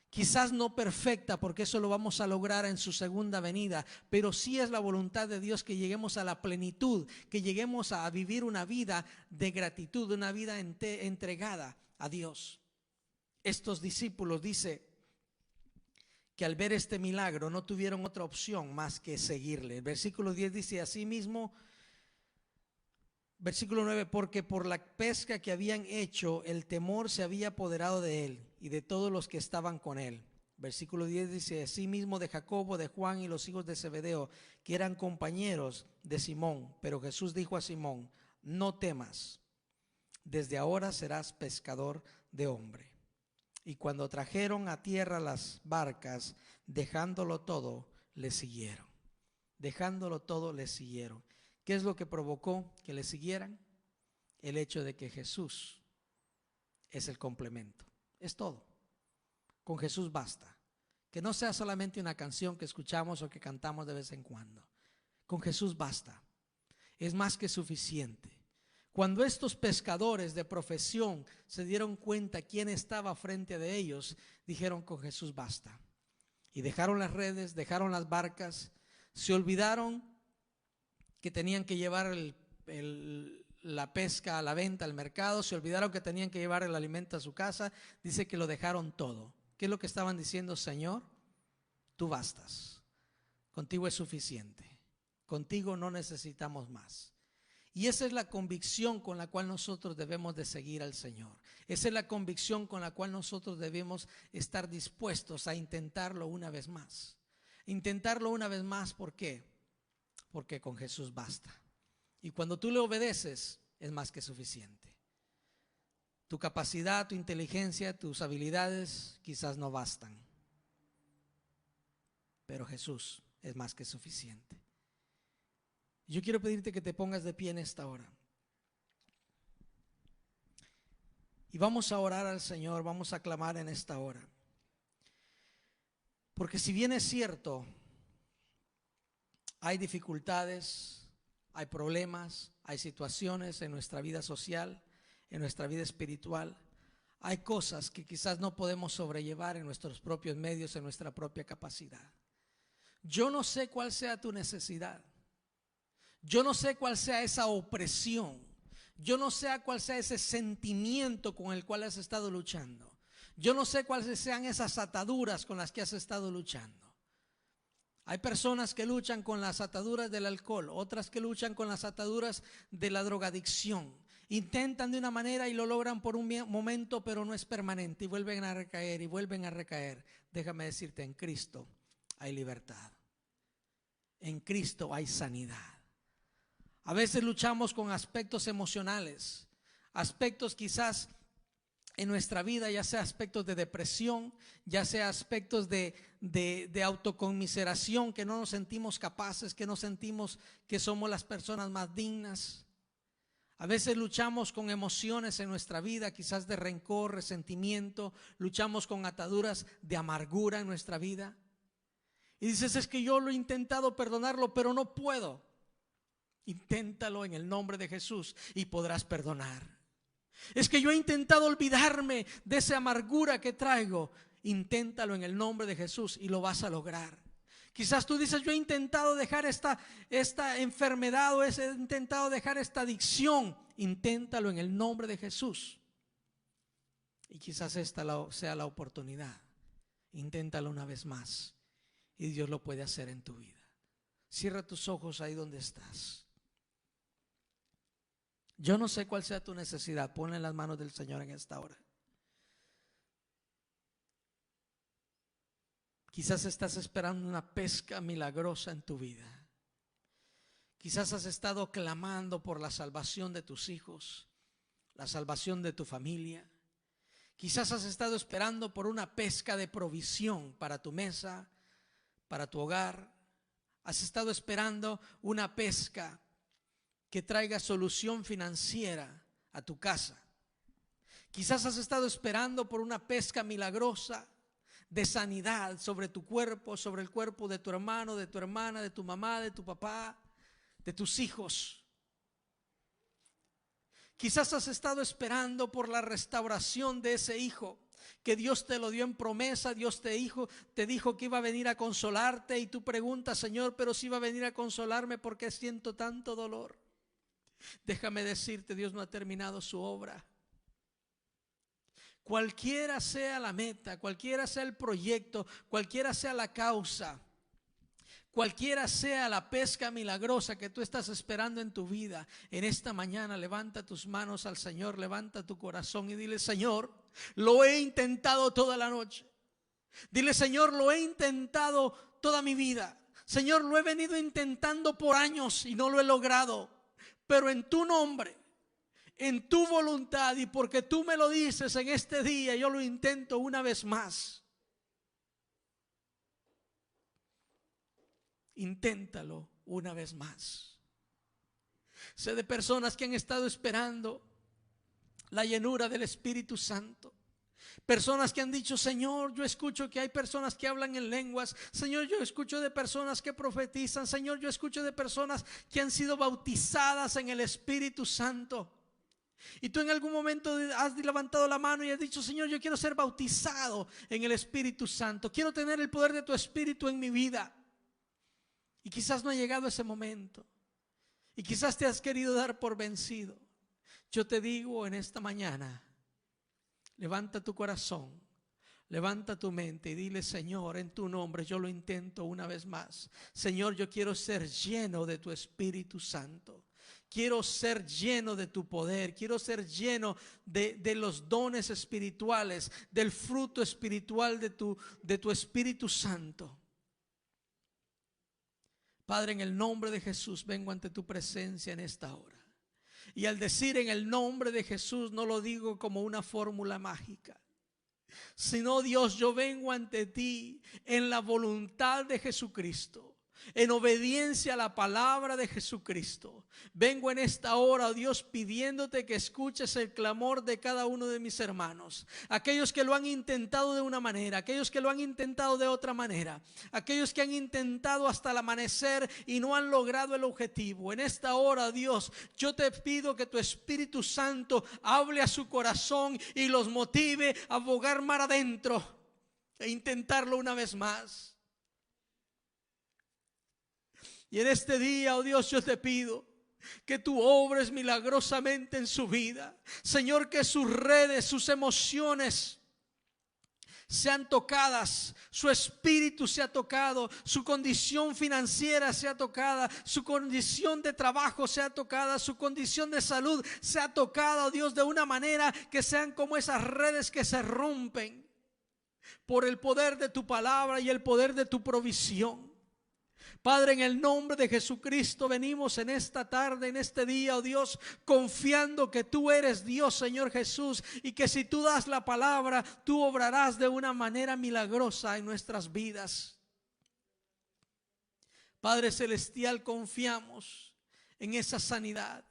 Quizás no perfecta, porque eso lo vamos a lograr en su segunda venida, pero sí es la voluntad de Dios que lleguemos a la plenitud, que lleguemos a vivir una vida de gratitud, una vida entregada a Dios. Estos discípulos, dice que al ver este milagro no tuvieron otra opción más que seguirle. El versículo 10 dice: asimismo, versículo 9, porque por la pesca que habían hecho, el temor se había apoderado de él y de todos los que estaban con él. Versículo 10 dice: asimismo de Jacobo, de Juan y los hijos de Zebedeo, que eran compañeros de Simón. Pero Jesús dijo a Simón: no temas, desde ahora serás pescador de hombre. Y cuando trajeron a tierra las barcas, dejándolo todo, le siguieron. Dejándolo todo, le siguieron. ¿Qué es lo que provocó que le siguieran? El hecho de que Jesús es el complemento. Es todo. Con Jesús basta. Que no sea solamente una canción que escuchamos o que cantamos de vez en cuando. Con Jesús basta. Es más que suficiente. Cuando estos pescadores de profesión se dieron cuenta quién estaba frente de ellos, dijeron: con Jesús basta. Y dejaron las redes, dejaron las barcas, se olvidaron que tenían que llevar la pesca a la venta, al mercado, se olvidaron que tenían que llevar el alimento a su casa. Dice que lo dejaron todo. ¿Qué es lo que estaban diciendo? Señor, tú bastas, contigo es suficiente, contigo no necesitamos más. Y esa es la convicción con la cual nosotros debemos de seguir al Señor. Esa es la convicción con la cual nosotros debemos estar dispuestos a intentarlo una vez más. Intentarlo una vez más, ¿por qué? Porque con Jesús basta. Y cuando tú le obedeces, es más que suficiente. Tu capacidad, tu inteligencia, tus habilidades quizás no bastan, pero Jesús es más que suficiente. Yo quiero pedirte que te pongas de pie en esta hora. Y vamos a orar al Señor, vamos a clamar en esta hora. Porque si bien es cierto, hay dificultades, hay problemas, hay situaciones en nuestra vida social, en nuestra vida espiritual. Hay cosas que quizás no podemos sobrellevar en nuestros propios medios, en nuestra propia capacidad. Yo no sé cuál sea tu necesidad. Yo no sé cuál sea esa opresión. Yo no sé cuál sea ese sentimiento con el cual has estado luchando. Yo no sé cuáles sean esas ataduras con las que has estado luchando. Hay personas que luchan con las ataduras del alcohol, otras que luchan con las ataduras de la drogadicción. Intentan de una manera y lo logran por un momento, pero no es permanente, y vuelven a recaer y vuelven a recaer. Déjame decirte, en Cristo hay libertad. En Cristo hay sanidad. A veces luchamos con aspectos emocionales, aspectos quizás en nuestra vida, ya sea aspectos de depresión, ya sea aspectos de autoconmiseración, que no nos sentimos capaces, que no sentimos que somos las personas más dignas. A veces luchamos con emociones en nuestra vida, quizás de rencor, resentimiento, luchamos con ataduras de amargura en nuestra vida. Y dices, es que yo lo he intentado perdonarlo, pero no puedo. Inténtalo en el nombre de Jesús y podrás perdonar. Es que yo he intentado olvidarme de esa amargura que traigo. Inténtalo en el nombre de Jesús y lo vas a lograr. Quizás tú dices, yo he intentado dejar esta enfermedad o he intentado dejar esta adicción. Inténtalo en el nombre de Jesús. Y quizás esta sea la oportunidad. Inténtalo una vez más y Dios lo puede hacer en tu vida. Cierra tus ojos ahí donde estás. Yo no sé cuál sea tu necesidad. Ponla en las manos del Señor en esta hora. Quizás estás esperando una pesca milagrosa en tu vida. Quizás has estado clamando por la salvación de tus hijos, la salvación de tu familia. Quizás has estado esperando por una pesca de provisión para tu mesa, para tu hogar. Has estado esperando una pesca que traiga solución financiera a tu casa. Quizás has estado esperando por una pesca milagrosa de sanidad sobre tu cuerpo, sobre el cuerpo de tu hermano, de tu hermana, de tu mamá, de tu papá, de tus hijos. Quizás has estado esperando por la restauración de ese hijo que Dios te lo dio en promesa. Dios te dijo que iba a venir a consolarte y tú preguntas, Señor, pero si iba a venir a consolarme, ¿por qué siento tanto dolor? Déjame decirte, Dios no ha terminado su obra. Cualquiera sea la meta, cualquiera sea el proyecto, cualquiera sea la causa, cualquiera sea la pesca milagrosa que tú estás esperando en tu vida, en esta mañana levanta tus manos al Señor, levanta tu corazón y dile, Señor, lo he intentado toda la noche. Dile, Señor, lo he intentado toda mi vida. Señor, lo he venido intentando por años y no lo he logrado. Pero en tu nombre, en tu voluntad y porque tú me lo dices en este día, yo lo intento una vez más. Inténtalo una vez más. Sé de personas que han estado esperando la llenura del Espíritu Santo. Personas que han dicho, Señor, yo escucho que hay personas que hablan en lenguas. Señor, yo escucho de personas que profetizan. Señor, yo escucho de personas que han sido bautizadas en el Espíritu Santo. Y tú en algún momento has levantado la mano y has dicho, Señor, yo quiero ser bautizado en el Espíritu Santo. Quiero tener el poder de tu Espíritu en mi vida. Y quizás no ha llegado ese momento. Y quizás te has querido dar por vencido. Yo te digo en esta mañana, levanta tu corazón, levanta tu mente y dile, Señor, en tu nombre yo lo intento una vez más. Señor, yo quiero ser lleno de tu Espíritu Santo. Quiero ser lleno de tu poder. Quiero ser lleno de los dones espirituales, del fruto espiritual de tu Espíritu Santo. Padre, en el nombre de Jesús vengo ante tu presencia en esta hora. Y al decir en el nombre de Jesús no lo digo como una fórmula mágica, sino, Dios, yo vengo ante ti en la voluntad de Jesucristo, en obediencia a la palabra de Jesucristo. Vengo en esta hora, oh Dios, pidiéndote que escuches el clamor de cada uno de mis hermanos. Aquellos que lo han intentado de una manera, aquellos que lo han intentado de otra manera, aquellos que han intentado hasta el amanecer y no han logrado el objetivo. En esta hora, Dios, yo te pido que tu Espíritu Santo hable a su corazón y los motive a bogar mar adentro e intentarlo una vez más. Y en este día, oh Dios, yo te pido que tú obres milagrosamente en su vida. Señor, que sus redes, sus emociones sean tocadas, su espíritu sea tocado, su condición financiera sea tocada, su condición de trabajo sea tocada, su condición de salud sea tocada, oh Dios, de una manera que sean como esas redes que se rompen por el poder de tu palabra y el poder de tu provisión. Padre, en el nombre de Jesucristo venimos en esta tarde, en este día, oh Dios, confiando que tú eres Dios, Señor Jesús, y que si tú das la palabra, tú obrarás de una manera milagrosa en nuestras vidas. Padre Celestial, confiamos en esa sanidad.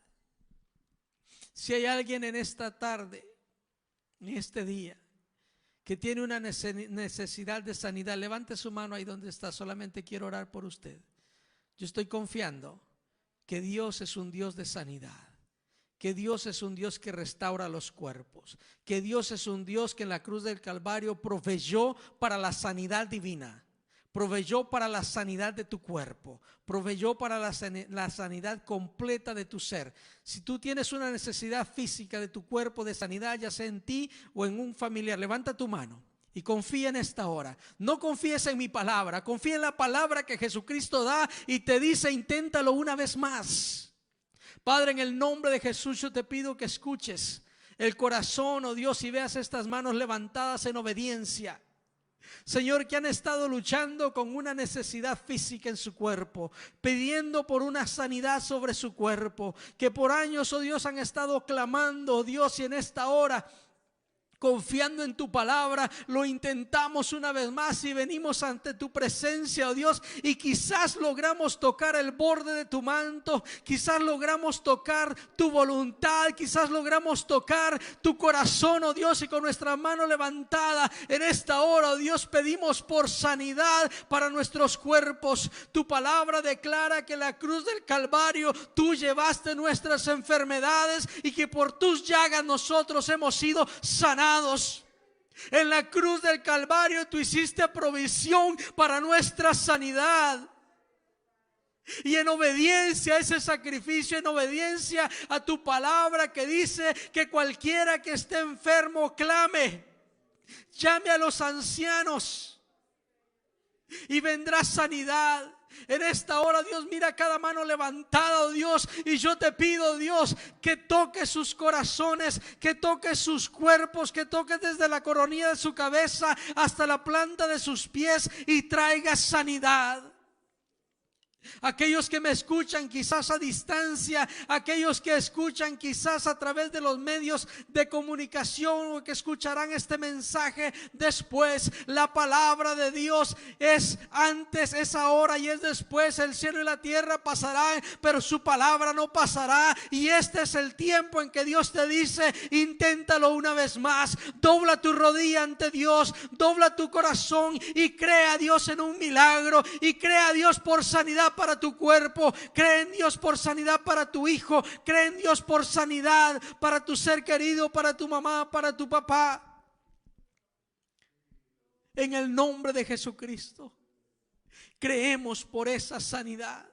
Si hay alguien en esta tarde, en este día, que tiene una necesidad de sanidad, levante su mano ahí donde está. Solamente quiero orar por usted. Yo estoy confiando que Dios es un Dios de sanidad, que Dios es un Dios que restaura los cuerpos, que Dios es un Dios que en la cruz del Calvario proveyó para la sanidad divina, proveyó para la sanidad de tu cuerpo, proveyó para la sanidad completa de tu ser. Si tú tienes una necesidad física de tu cuerpo de sanidad, ya sea en ti o en un familiar, levanta tu mano y confía en esta hora. No confíes en mi palabra, confía en la palabra que Jesucristo da y te dice: inténtalo una vez más. Padre, en el nombre de Jesús yo te pido que escuches el corazón, oh Dios, y veas estas manos levantadas en obediencia. Señor, que han estado luchando con una necesidad física en su cuerpo, pidiendo por una sanidad sobre su cuerpo, que por años, oh Dios, han estado clamando, oh Dios, y en esta hora, confiando en tu palabra, lo intentamos una vez más y venimos ante tu presencia, oh Dios, y quizás logramos tocar el borde de tu manto, quizás logramos tocar tu voluntad, quizás logramos tocar tu corazón, oh Dios, y con nuestra mano levantada en esta hora, oh Dios, pedimos por sanidad para nuestros cuerpos. Tu palabra declara que en la cruz del Calvario tú llevaste nuestras enfermedades y que por tus llagas nosotros hemos sido sanados. En la cruz del Calvario tú hiciste provisión para nuestra sanidad. Y en obediencia a ese sacrificio, en obediencia a tu palabra que dice que cualquiera que esté enfermo clame, llame a los ancianos y vendrá sanidad. En esta hora, Dios, mira cada mano levantada, oh Dios, y yo te pido, Dios, que toques sus corazones, que toques sus cuerpos, que toques desde la coronilla de su cabeza hasta la planta de sus pies y traiga sanidad. Aquellos que me escuchan quizás a distancia, aquellos que escuchan quizás a través de los medios de comunicación o que escucharán este mensaje después, la palabra de Dios es antes, es ahora y es después. El cielo y la tierra pasarán, pero su palabra no pasará. Y este es el tiempo en que Dios te dice: inténtalo una vez más, dobla tu rodilla ante Dios, dobla tu corazón y crea a Dios en un milagro, y crea a Dios por sanidad para tu cuerpo, cree en Dios por sanidad para tu hijo, cree en Dios por sanidad para tu ser querido, para tu mamá, para tu papá. En el nombre de Jesucristo creemos por esa sanidad.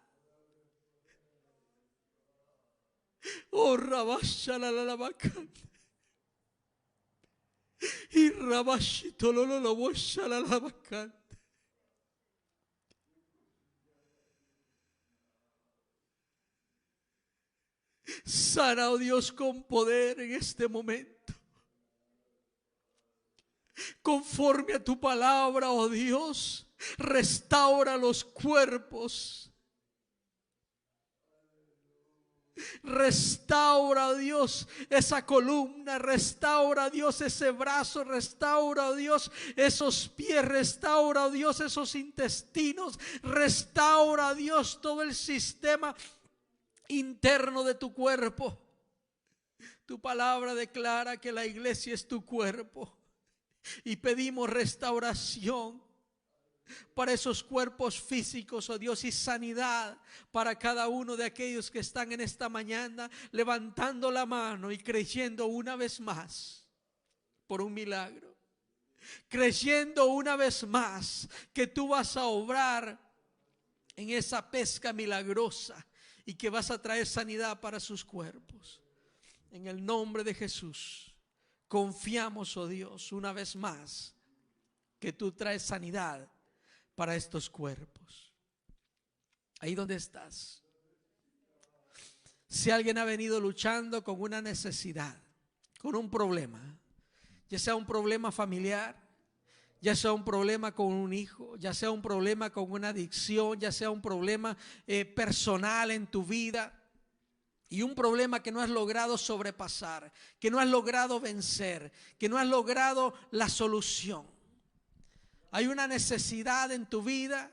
Oh, rabasha la la bacán. Y rabashito lo bosha la bacán. Sana, oh Dios, con poder en este momento. Conforme a tu palabra, oh Dios, restaura los cuerpos. Restaura, Dios, esa columna, restaura, Dios, ese brazo, restaura, Dios, esos pies, restaura, Dios, esos intestinos, restaura, Dios, todo el sistema interno de tu cuerpo. Tu palabra declara que la iglesia es tu cuerpo y pedimos restauración para esos cuerpos físicos, oh Dios, y sanidad para cada uno de aquellos que están en esta mañana levantando la mano y creyendo una vez más por un milagro, creyendo una vez más que tú vas a obrar en esa pesca milagrosa y que vas a traer sanidad para sus cuerpos. En el nombre de Jesús confiamos, oh Dios, una vez más que tú traes sanidad para estos cuerpos. Ahí donde estás, si alguien ha venido luchando con una necesidad, con un problema, ya sea un problema familiar, ya sea un problema con un hijo, ya sea un problema con una adicción, ya sea un problema personal en tu vida, y un problema que no has logrado sobrepasar, que no has logrado vencer, que no has logrado la solución. Hay una necesidad en tu vida,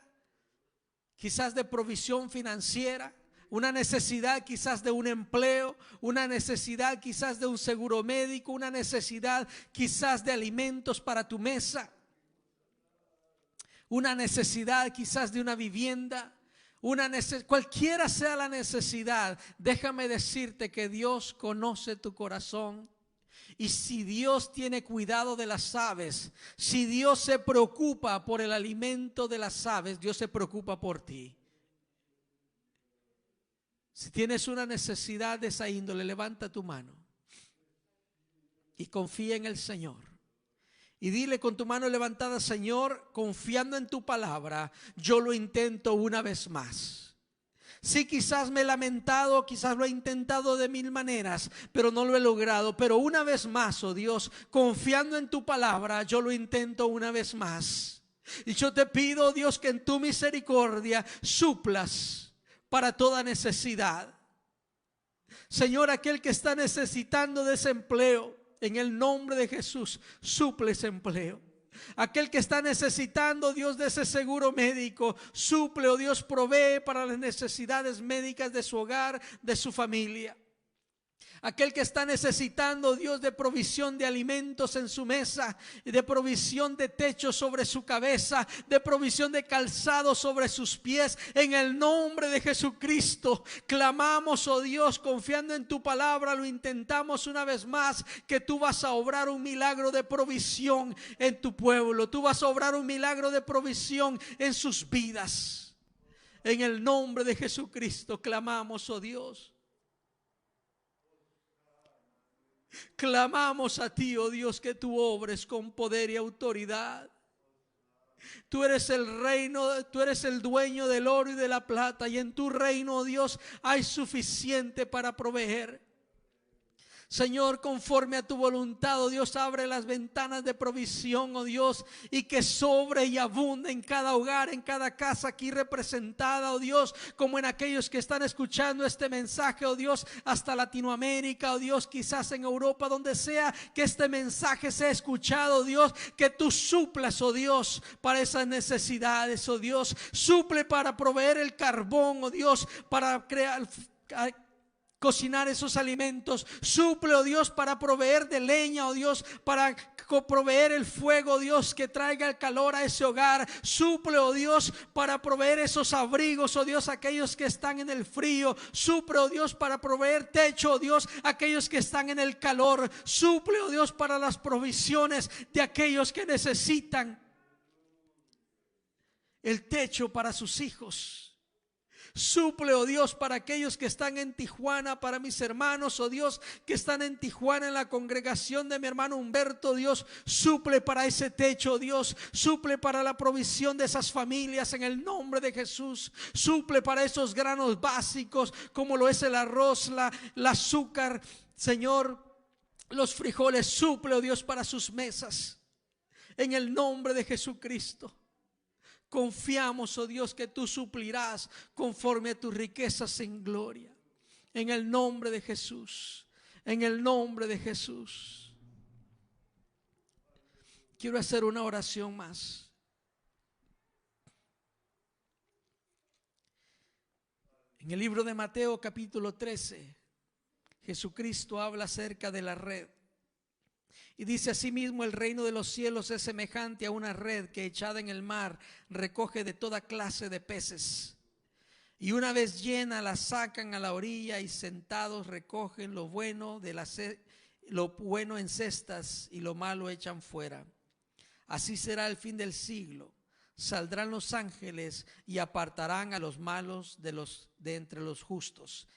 quizás de provisión financiera, una necesidad quizás de un empleo, una necesidad quizás de un seguro médico, una necesidad quizás de alimentos para tu mesa, una necesidad quizás de una vivienda. Cualquiera sea la necesidad, déjame decirte que Dios conoce tu corazón. Y si Dios tiene cuidado de las aves, si Dios se preocupa por el alimento de las aves, Dios se preocupa por ti. Si tienes una necesidad de esa índole, levanta tu mano y confía en el Señor. Y dile con tu mano levantada: Señor, confiando en tu palabra, yo lo intento una vez más. Sí, quizás me he lamentado, quizás lo he intentado de mil maneras, pero no lo he logrado. Pero una vez más, oh Dios, confiando en tu palabra, yo lo intento una vez más. Y yo te pido, Dios, que en tu misericordia suplas para toda necesidad. Señor, aquel que está necesitando desempleo, en el nombre de Jesús, suple ese empleo. Aquel que está necesitando, Dios, de ese seguro médico, suple, oh Dios, provee para las necesidades médicas de su hogar, de su familia. Aquel que está necesitando, Dios, de provisión de alimentos en su mesa, de provisión de techo sobre su cabeza, de provisión de calzado sobre sus pies, en el nombre de Jesucristo clamamos, oh Dios, confiando en tu palabra, lo intentamos una vez más, que tú vas a obrar un milagro de provisión en tu pueblo. Tú vas a obrar un milagro de provisión en sus vidas. En el nombre de Jesucristo clamamos, oh Dios. Clamamos a ti, oh Dios, que tú obres con poder y autoridad. Tú eres el reino, tú eres el dueño del oro y de la plata, y en tu reino, oh Dios, hay suficiente para proveer. Señor, conforme a tu voluntad, oh Dios, abre las ventanas de provisión, oh Dios, y que sobre y abunde en cada hogar, en cada casa aquí representada, oh Dios, como en aquellos que están escuchando este mensaje, oh Dios, hasta Latinoamérica, oh Dios, quizás en Europa, donde sea que este mensaje sea escuchado, oh Dios, que tú suplas, oh Dios, para esas necesidades, oh Dios, suple para proveer el carbón, oh Dios, para cocinar esos alimentos. Suple, oh Dios, para proveer de leña, oh Dios, para proveer el fuego, oh Dios, que traiga el calor a ese hogar. Suple, oh Dios, para proveer esos abrigos, oh Dios, aquellos que están en el frío. Suple, oh Dios, para proveer techo, oh Dios, aquellos que están en el calor. Suple, oh Dios, para las provisiones de aquellos que necesitan el techo para sus hijos. Suple, oh Dios, para aquellos que están en Tijuana, para mis hermanos, oh Dios, que están en Tijuana, en la congregación de mi hermano Humberto, Dios, suple para ese techo, oh Dios, suple para la provisión de esas familias en el nombre de Jesús. Suple para esos granos básicos, como lo es el arroz, el azúcar, Señor, los frijoles. Suple, oh Dios, para sus mesas, en el nombre de Jesucristo. Confiamos, oh Dios, que tú suplirás conforme a tus riquezas en gloria. En el nombre de Jesús. En el nombre de Jesús. Quiero hacer una oración más. En el libro de Mateo capítulo 13, Jesucristo habla acerca de la red. Y dice: asimismo, el reino de los cielos es semejante a una red que, echada en el mar, recoge de toda clase de peces. Y una vez llena, la sacan a la orilla, y sentados recogen lo bueno en cestas, y lo malo echan fuera. Así será el fin del siglo. Saldrán los ángeles y apartarán a los malos de entre los justos,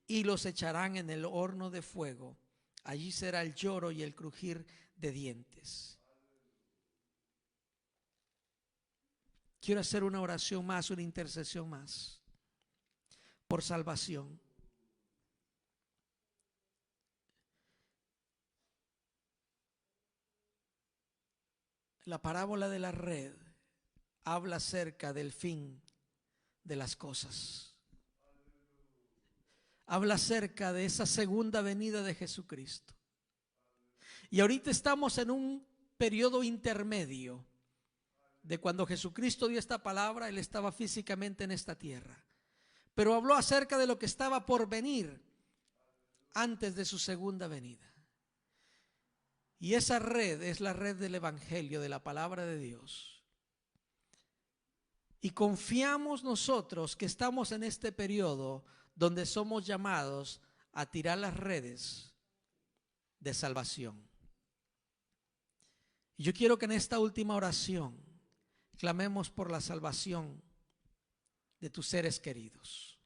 y los echarán en el horno de fuego. Allí será el lloro y el crujir de dientes. Quiero hacer una oración más, una intercesión más, por salvación. La parábola de la red habla acerca del fin de las cosas. Habla acerca de esa segunda venida de Jesucristo. Y ahorita estamos en un periodo intermedio de cuando Jesucristo dio esta palabra. Él estaba físicamente en esta tierra, pero habló acerca de lo que estaba por venir antes de su segunda venida. Y esa red es la red del Evangelio, de la palabra de Dios. Y confiamos nosotros que estamos en este periodo donde somos llamados a tirar las redes de salvación. Y yo quiero que en esta última oración clamemos por la salvación de tus seres queridos,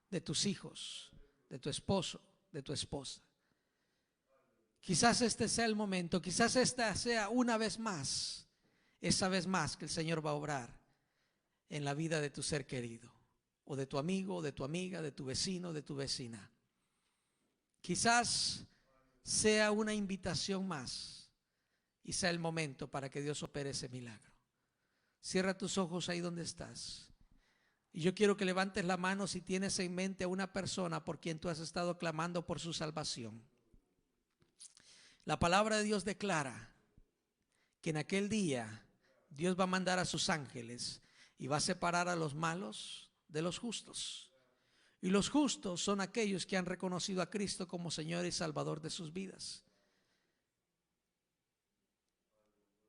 de tus hijos, de tu esposo, de tu esposa. Quizás este sea el momento, quizás esta sea una vez más, esa vez más que el Señor va a obrar en la vida de tu ser querido, o de tu amigo, de tu amiga, de tu vecino, de tu vecina. Quizás sea una invitación más y sea el momento para que Dios opere ese milagro. Cierra tus ojos ahí donde estás. Y yo quiero que levantes la mano si tienes en mente a una persona por quien tú has estado clamando por su salvación. La palabra de Dios declara que en aquel día Dios va a mandar a sus ángeles y va a separar a los malos de los justos. Y los justos son aquellos que han reconocido a Cristo como Señor y Salvador de sus vidas.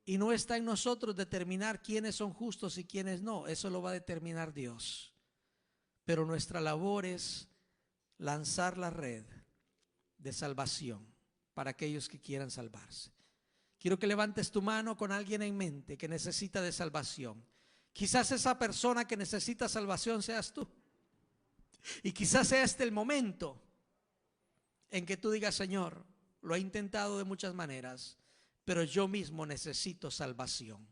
Y no está en nosotros determinar quiénes son justos y quiénes no. Eso lo va a determinar Dios. Pero nuestra labor es lanzar la red de salvación para aquellos que quieran salvarse. Quiero que levantes tu mano con alguien en mente que necesita de salvación. Quizás esa persona que necesita salvación seas tú. Y quizás sea este el momento en que tú digas: Señor, lo he intentado de muchas maneras, pero yo mismo necesito salvación.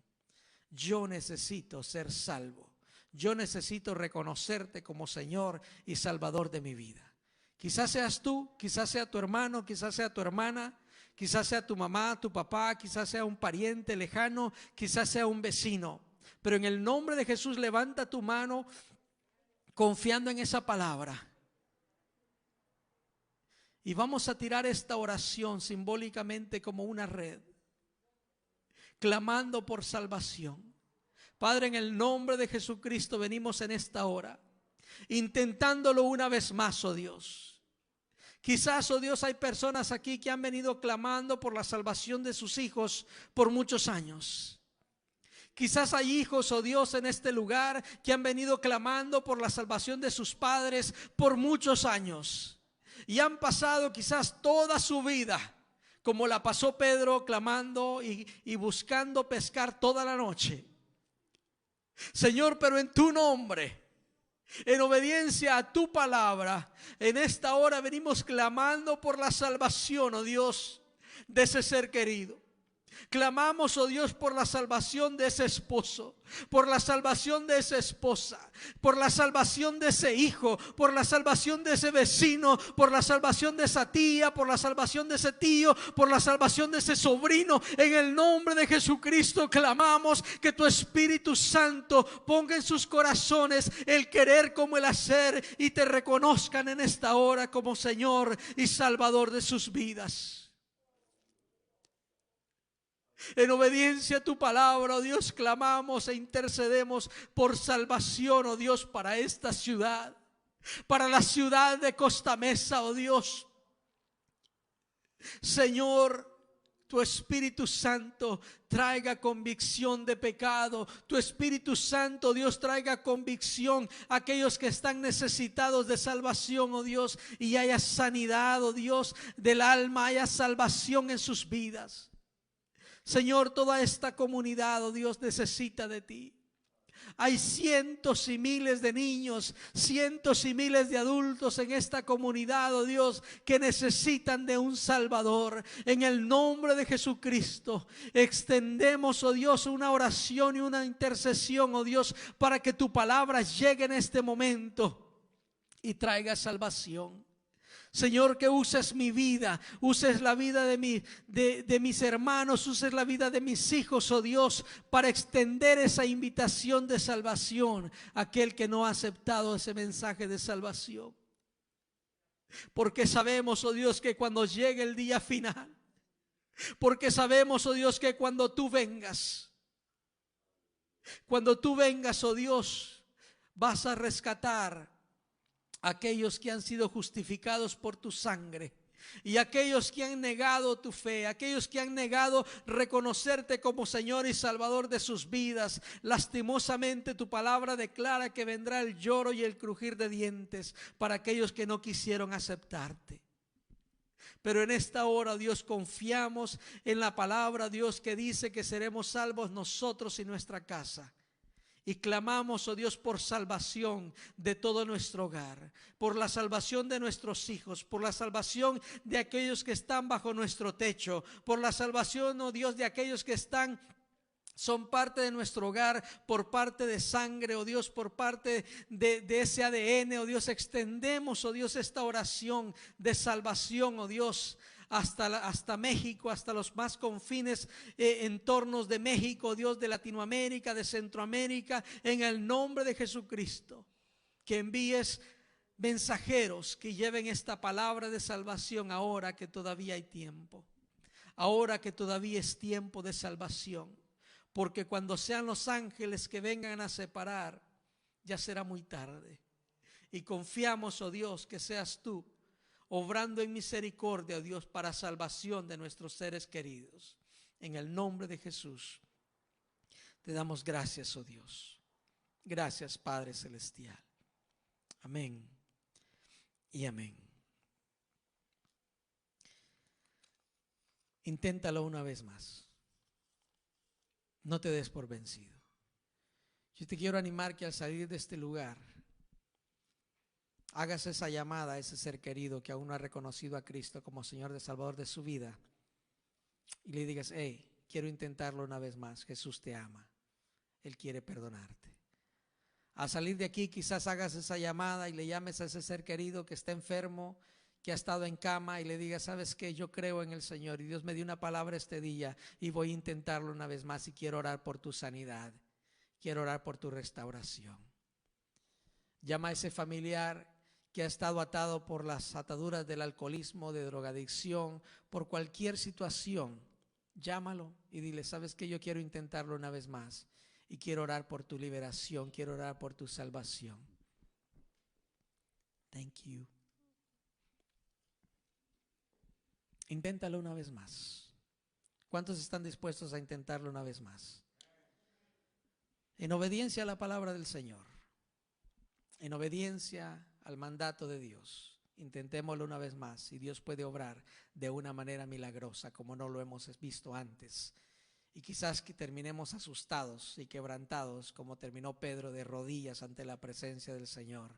Yo necesito ser salvo. Yo necesito reconocerte como Señor y Salvador de mi vida. Quizás seas tú, quizás sea tu hermano, quizás sea tu hermana, quizás sea tu mamá, tu papá, quizás sea un pariente lejano, quizás sea un vecino. Pero en el nombre de Jesús levanta tu mano confiando en esa palabra. Y vamos a tirar esta oración simbólicamente como una red, clamando por salvación. Padre, en el nombre de Jesucristo venimos en esta hora, intentándolo una vez más, oh Dios. Quizás, oh Dios, hay personas aquí que han venido clamando por la salvación de sus hijos por muchos años. Quizás hay hijos, oh Dios, en este lugar que han venido clamando por la salvación de sus padres por muchos años. Y han pasado quizás toda su vida, como la pasó Pedro, clamando y buscando pescar toda la noche. Señor, pero en tu nombre, en obediencia a tu palabra, en esta hora venimos clamando por la salvación, oh Dios, de ese ser querido. Clamamos, oh Dios, por la salvación de ese esposo, por la salvación de esa esposa, por la salvación de ese hijo, por la salvación de ese vecino, por la salvación de esa tía, por la salvación de ese tío, por la salvación de ese sobrino. En el nombre de Jesucristo clamamos que tu Espíritu Santo ponga en sus corazones el querer como el hacer y te reconozcan en esta hora como Señor y Salvador de sus vidas. En obediencia a tu palabra, oh Dios, clamamos e intercedemos por salvación, oh Dios, para esta ciudad, para la ciudad de Costa Mesa, oh Dios. Señor, tu Espíritu Santo traiga convicción de pecado. Tu Espíritu Santo, Dios, traiga convicción a aquellos que están necesitados de salvación, oh Dios, y haya sanidad, oh Dios, del alma, haya salvación en sus vidas. Señor, toda esta comunidad, oh Dios, necesita de ti. Hay cientos y miles de niños, cientos y miles de adultos en esta comunidad, oh Dios, que necesitan de un Salvador. En el nombre de Jesucristo, extendemos, oh Dios, una oración y una intercesión, oh Dios, para que tu palabra llegue en este momento y traiga salvación. Señor, que uses mi vida, uses la vida de mis hermanos, uses la vida de mis hijos, oh Dios, para extender esa invitación de salvación a aquel que no ha aceptado ese mensaje de salvación. Porque sabemos, oh Dios, que cuando llegue el día final, porque sabemos, oh Dios, que cuando tú vengas, oh Dios, vas a rescatar a aquellos que han sido justificados por tu sangre y aquellos que han negado tu fe, aquellos que han negado reconocerte como Señor y Salvador de sus vidas. Lastimosamente tu palabra declara que vendrá el lloro y el crujir de dientes para aquellos que no quisieron aceptarte. Pero en esta hora, Dios, confiamos en la palabra, Dios, que dice que seremos salvos nosotros y nuestra casa. Y clamamos, oh Dios, por salvación de todo nuestro hogar, por la salvación de nuestros hijos, por la salvación de aquellos que están bajo nuestro techo, por la salvación, oh Dios, de aquellos que son parte de nuestro hogar, por parte de sangre, oh Dios, por parte de ese ADN, oh Dios. Extendemos, oh Dios, esta oración de salvación, oh Dios, hasta México, hasta los más confines entornos de México, Dios, de Latinoamérica, de Centroamérica, en el nombre de Jesucristo. Que envíes mensajeros que lleven esta palabra de salvación ahora que todavía hay tiempo, ahora que todavía es tiempo de salvación. Porque cuando sean los ángeles que vengan a separar, ya será muy tarde. Y confiamos, oh Dios, que seas tú obrando en misericordia, oh Dios, para salvación de nuestros seres queridos. En el nombre de Jesús te damos gracias, oh Dios. Gracias, Padre Celestial. Amén y amén. Inténtalo una vez más. No te des por vencido. Yo te quiero animar que al salir de este lugar hagas esa llamada a ese ser querido que aún no ha reconocido a Cristo como Señor y Salvador de su vida y le digas: hey, quiero intentarlo una vez más. Jesús te ama, Él quiere perdonarte. Al salir de aquí quizás hagas esa llamada y le llames a ese ser querido que está enfermo, que ha estado en cama, y le digas: ¿sabes qué? Yo creo en el Señor y Dios me dio una palabra este día y voy a intentarlo una vez más y quiero orar por tu sanidad, quiero orar por tu restauración. Llama a ese familiar que ha estado atado por las ataduras del alcoholismo, de drogadicción, por cualquier situación. Llámalo y dile: ¿sabes qué? Yo quiero intentarlo una vez más y quiero orar por tu liberación, quiero orar por tu salvación. Thank you. Inténtalo una vez más. ¿Cuántos están dispuestos a intentarlo una vez más? En obediencia a la palabra del Señor, en obediencia al mandato de Dios, intentémoslo una vez más y Dios puede obrar de una manera milagrosa como no lo hemos visto antes. Y quizás que terminemos asustados y quebrantados como terminó Pedro, de rodillas ante la presencia del Señor.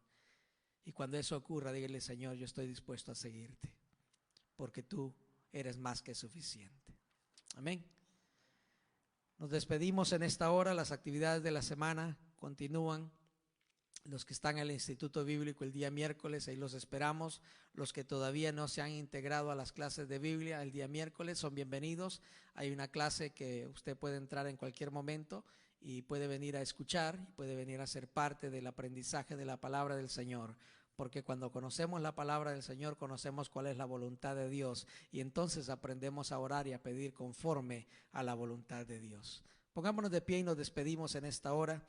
Y cuando eso ocurra, dígale: Señor, yo estoy dispuesto a seguirte, porque tú eres más que suficiente. Amén. Nos despedimos en esta hora. Las actividades de la semana continúan. Los que están en el Instituto Bíblico el día miércoles, ahí los esperamos. Los que todavía no se han integrado a las clases de Biblia el día miércoles son bienvenidos. Hay una clase que usted puede entrar en cualquier momento y puede venir a escuchar, y puede venir a ser parte del aprendizaje de la palabra del Señor. Porque cuando conocemos la palabra del Señor, conocemos cuál es la voluntad de Dios, y entonces aprendemos a orar y a pedir conforme a la voluntad de Dios. Pongámonos de pie y nos despedimos en esta hora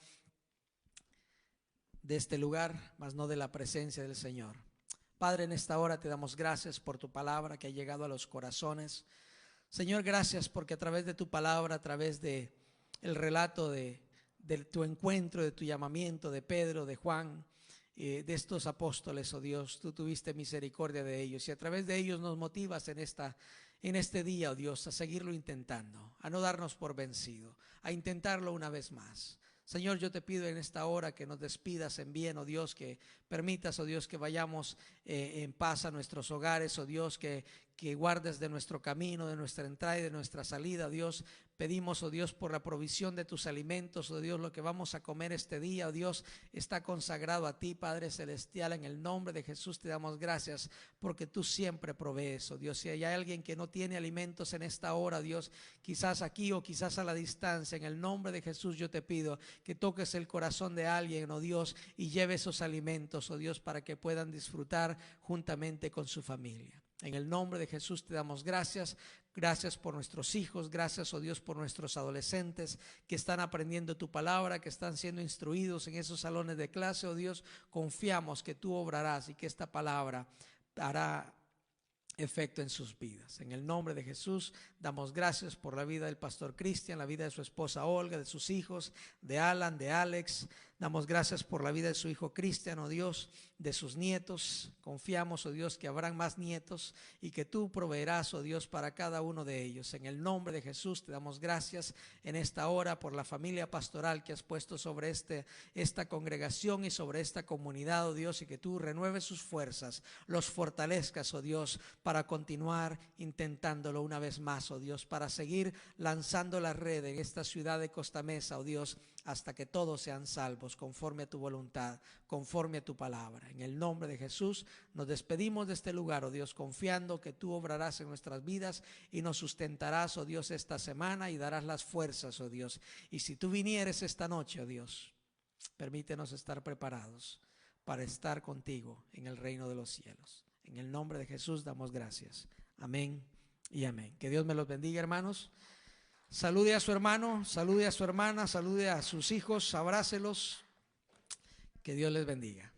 de este lugar, mas no de la presencia del Señor. Padre, en esta hora te damos gracias por tu palabra que ha llegado a los corazones. Señor, gracias porque a través de tu palabra, a través de el relato de tu encuentro, de tu llamamiento, de Pedro, de Juan, de estos apóstoles, oh Dios, tú tuviste misericordia de ellos, y a través de ellos nos motivas en este día, oh Dios, a seguirlo intentando, a no darnos por vencido, a intentarlo una vez más. Señor, yo te pido en esta hora que nos despidas en bien, oh Dios, que permitas, oh Dios, que vayamos en paz a nuestros hogares, oh Dios, que que guardes de nuestro camino, de nuestra entrada y de nuestra salida, Dios. Pedimos, oh Dios, por la provisión de tus alimentos, oh Dios, lo que vamos a comer este día, oh Dios, está consagrado a ti, Padre Celestial. En el nombre de Jesús te damos gracias porque tú siempre provees, oh Dios. Si hay alguien que no tiene alimentos en esta hora, Dios, quizás aquí o quizás a la distancia, en el nombre de Jesús yo te pido que toques el corazón de alguien, oh Dios, y lleve esos alimentos, oh Dios, para que puedan disfrutar juntamente con su familia. En el nombre de Jesús te damos gracias. Gracias por nuestros hijos, gracias, oh Dios, por nuestros adolescentes que están aprendiendo tu palabra, que están siendo instruidos en esos salones de clase, oh Dios. Confiamos que tú obrarás y que esta palabra hará efecto en sus vidas. En el nombre de Jesús damos gracias por la vida del pastor Cristian, la vida de su esposa Olga, de sus hijos, de Alan, de Alex. Damos gracias por la vida de su hijo Cristian, oh Dios, de sus nietos. Confiamos, oh Dios, que habrán más nietos y que tú proveerás, oh Dios, para cada uno de ellos. En el nombre de Jesús te damos gracias en esta hora por la familia pastoral que has puesto sobre esta congregación y sobre esta comunidad, oh Dios, y que tú renueves sus fuerzas, los fortalezcas, oh Dios, para continuar intentándolo una vez más, oh Dios, para seguir lanzando la red en esta ciudad de Costa Mesa, oh Dios, hasta que todos sean salvos conforme a tu voluntad, conforme a tu palabra. En el nombre de Jesús nos despedimos de este lugar, oh Dios, confiando que tú obrarás en nuestras vidas y nos sustentarás, oh Dios, esta semana y darás las fuerzas, oh Dios. Y si tú vinieres esta noche, oh Dios, permítenos estar preparados para estar contigo en el reino de los cielos. En el nombre de Jesús damos gracias. Amén y amén. Que Dios me los bendiga, hermanos. Salude a su hermano, salude a su hermana, salude a sus hijos, abrácelos. Que Dios les bendiga.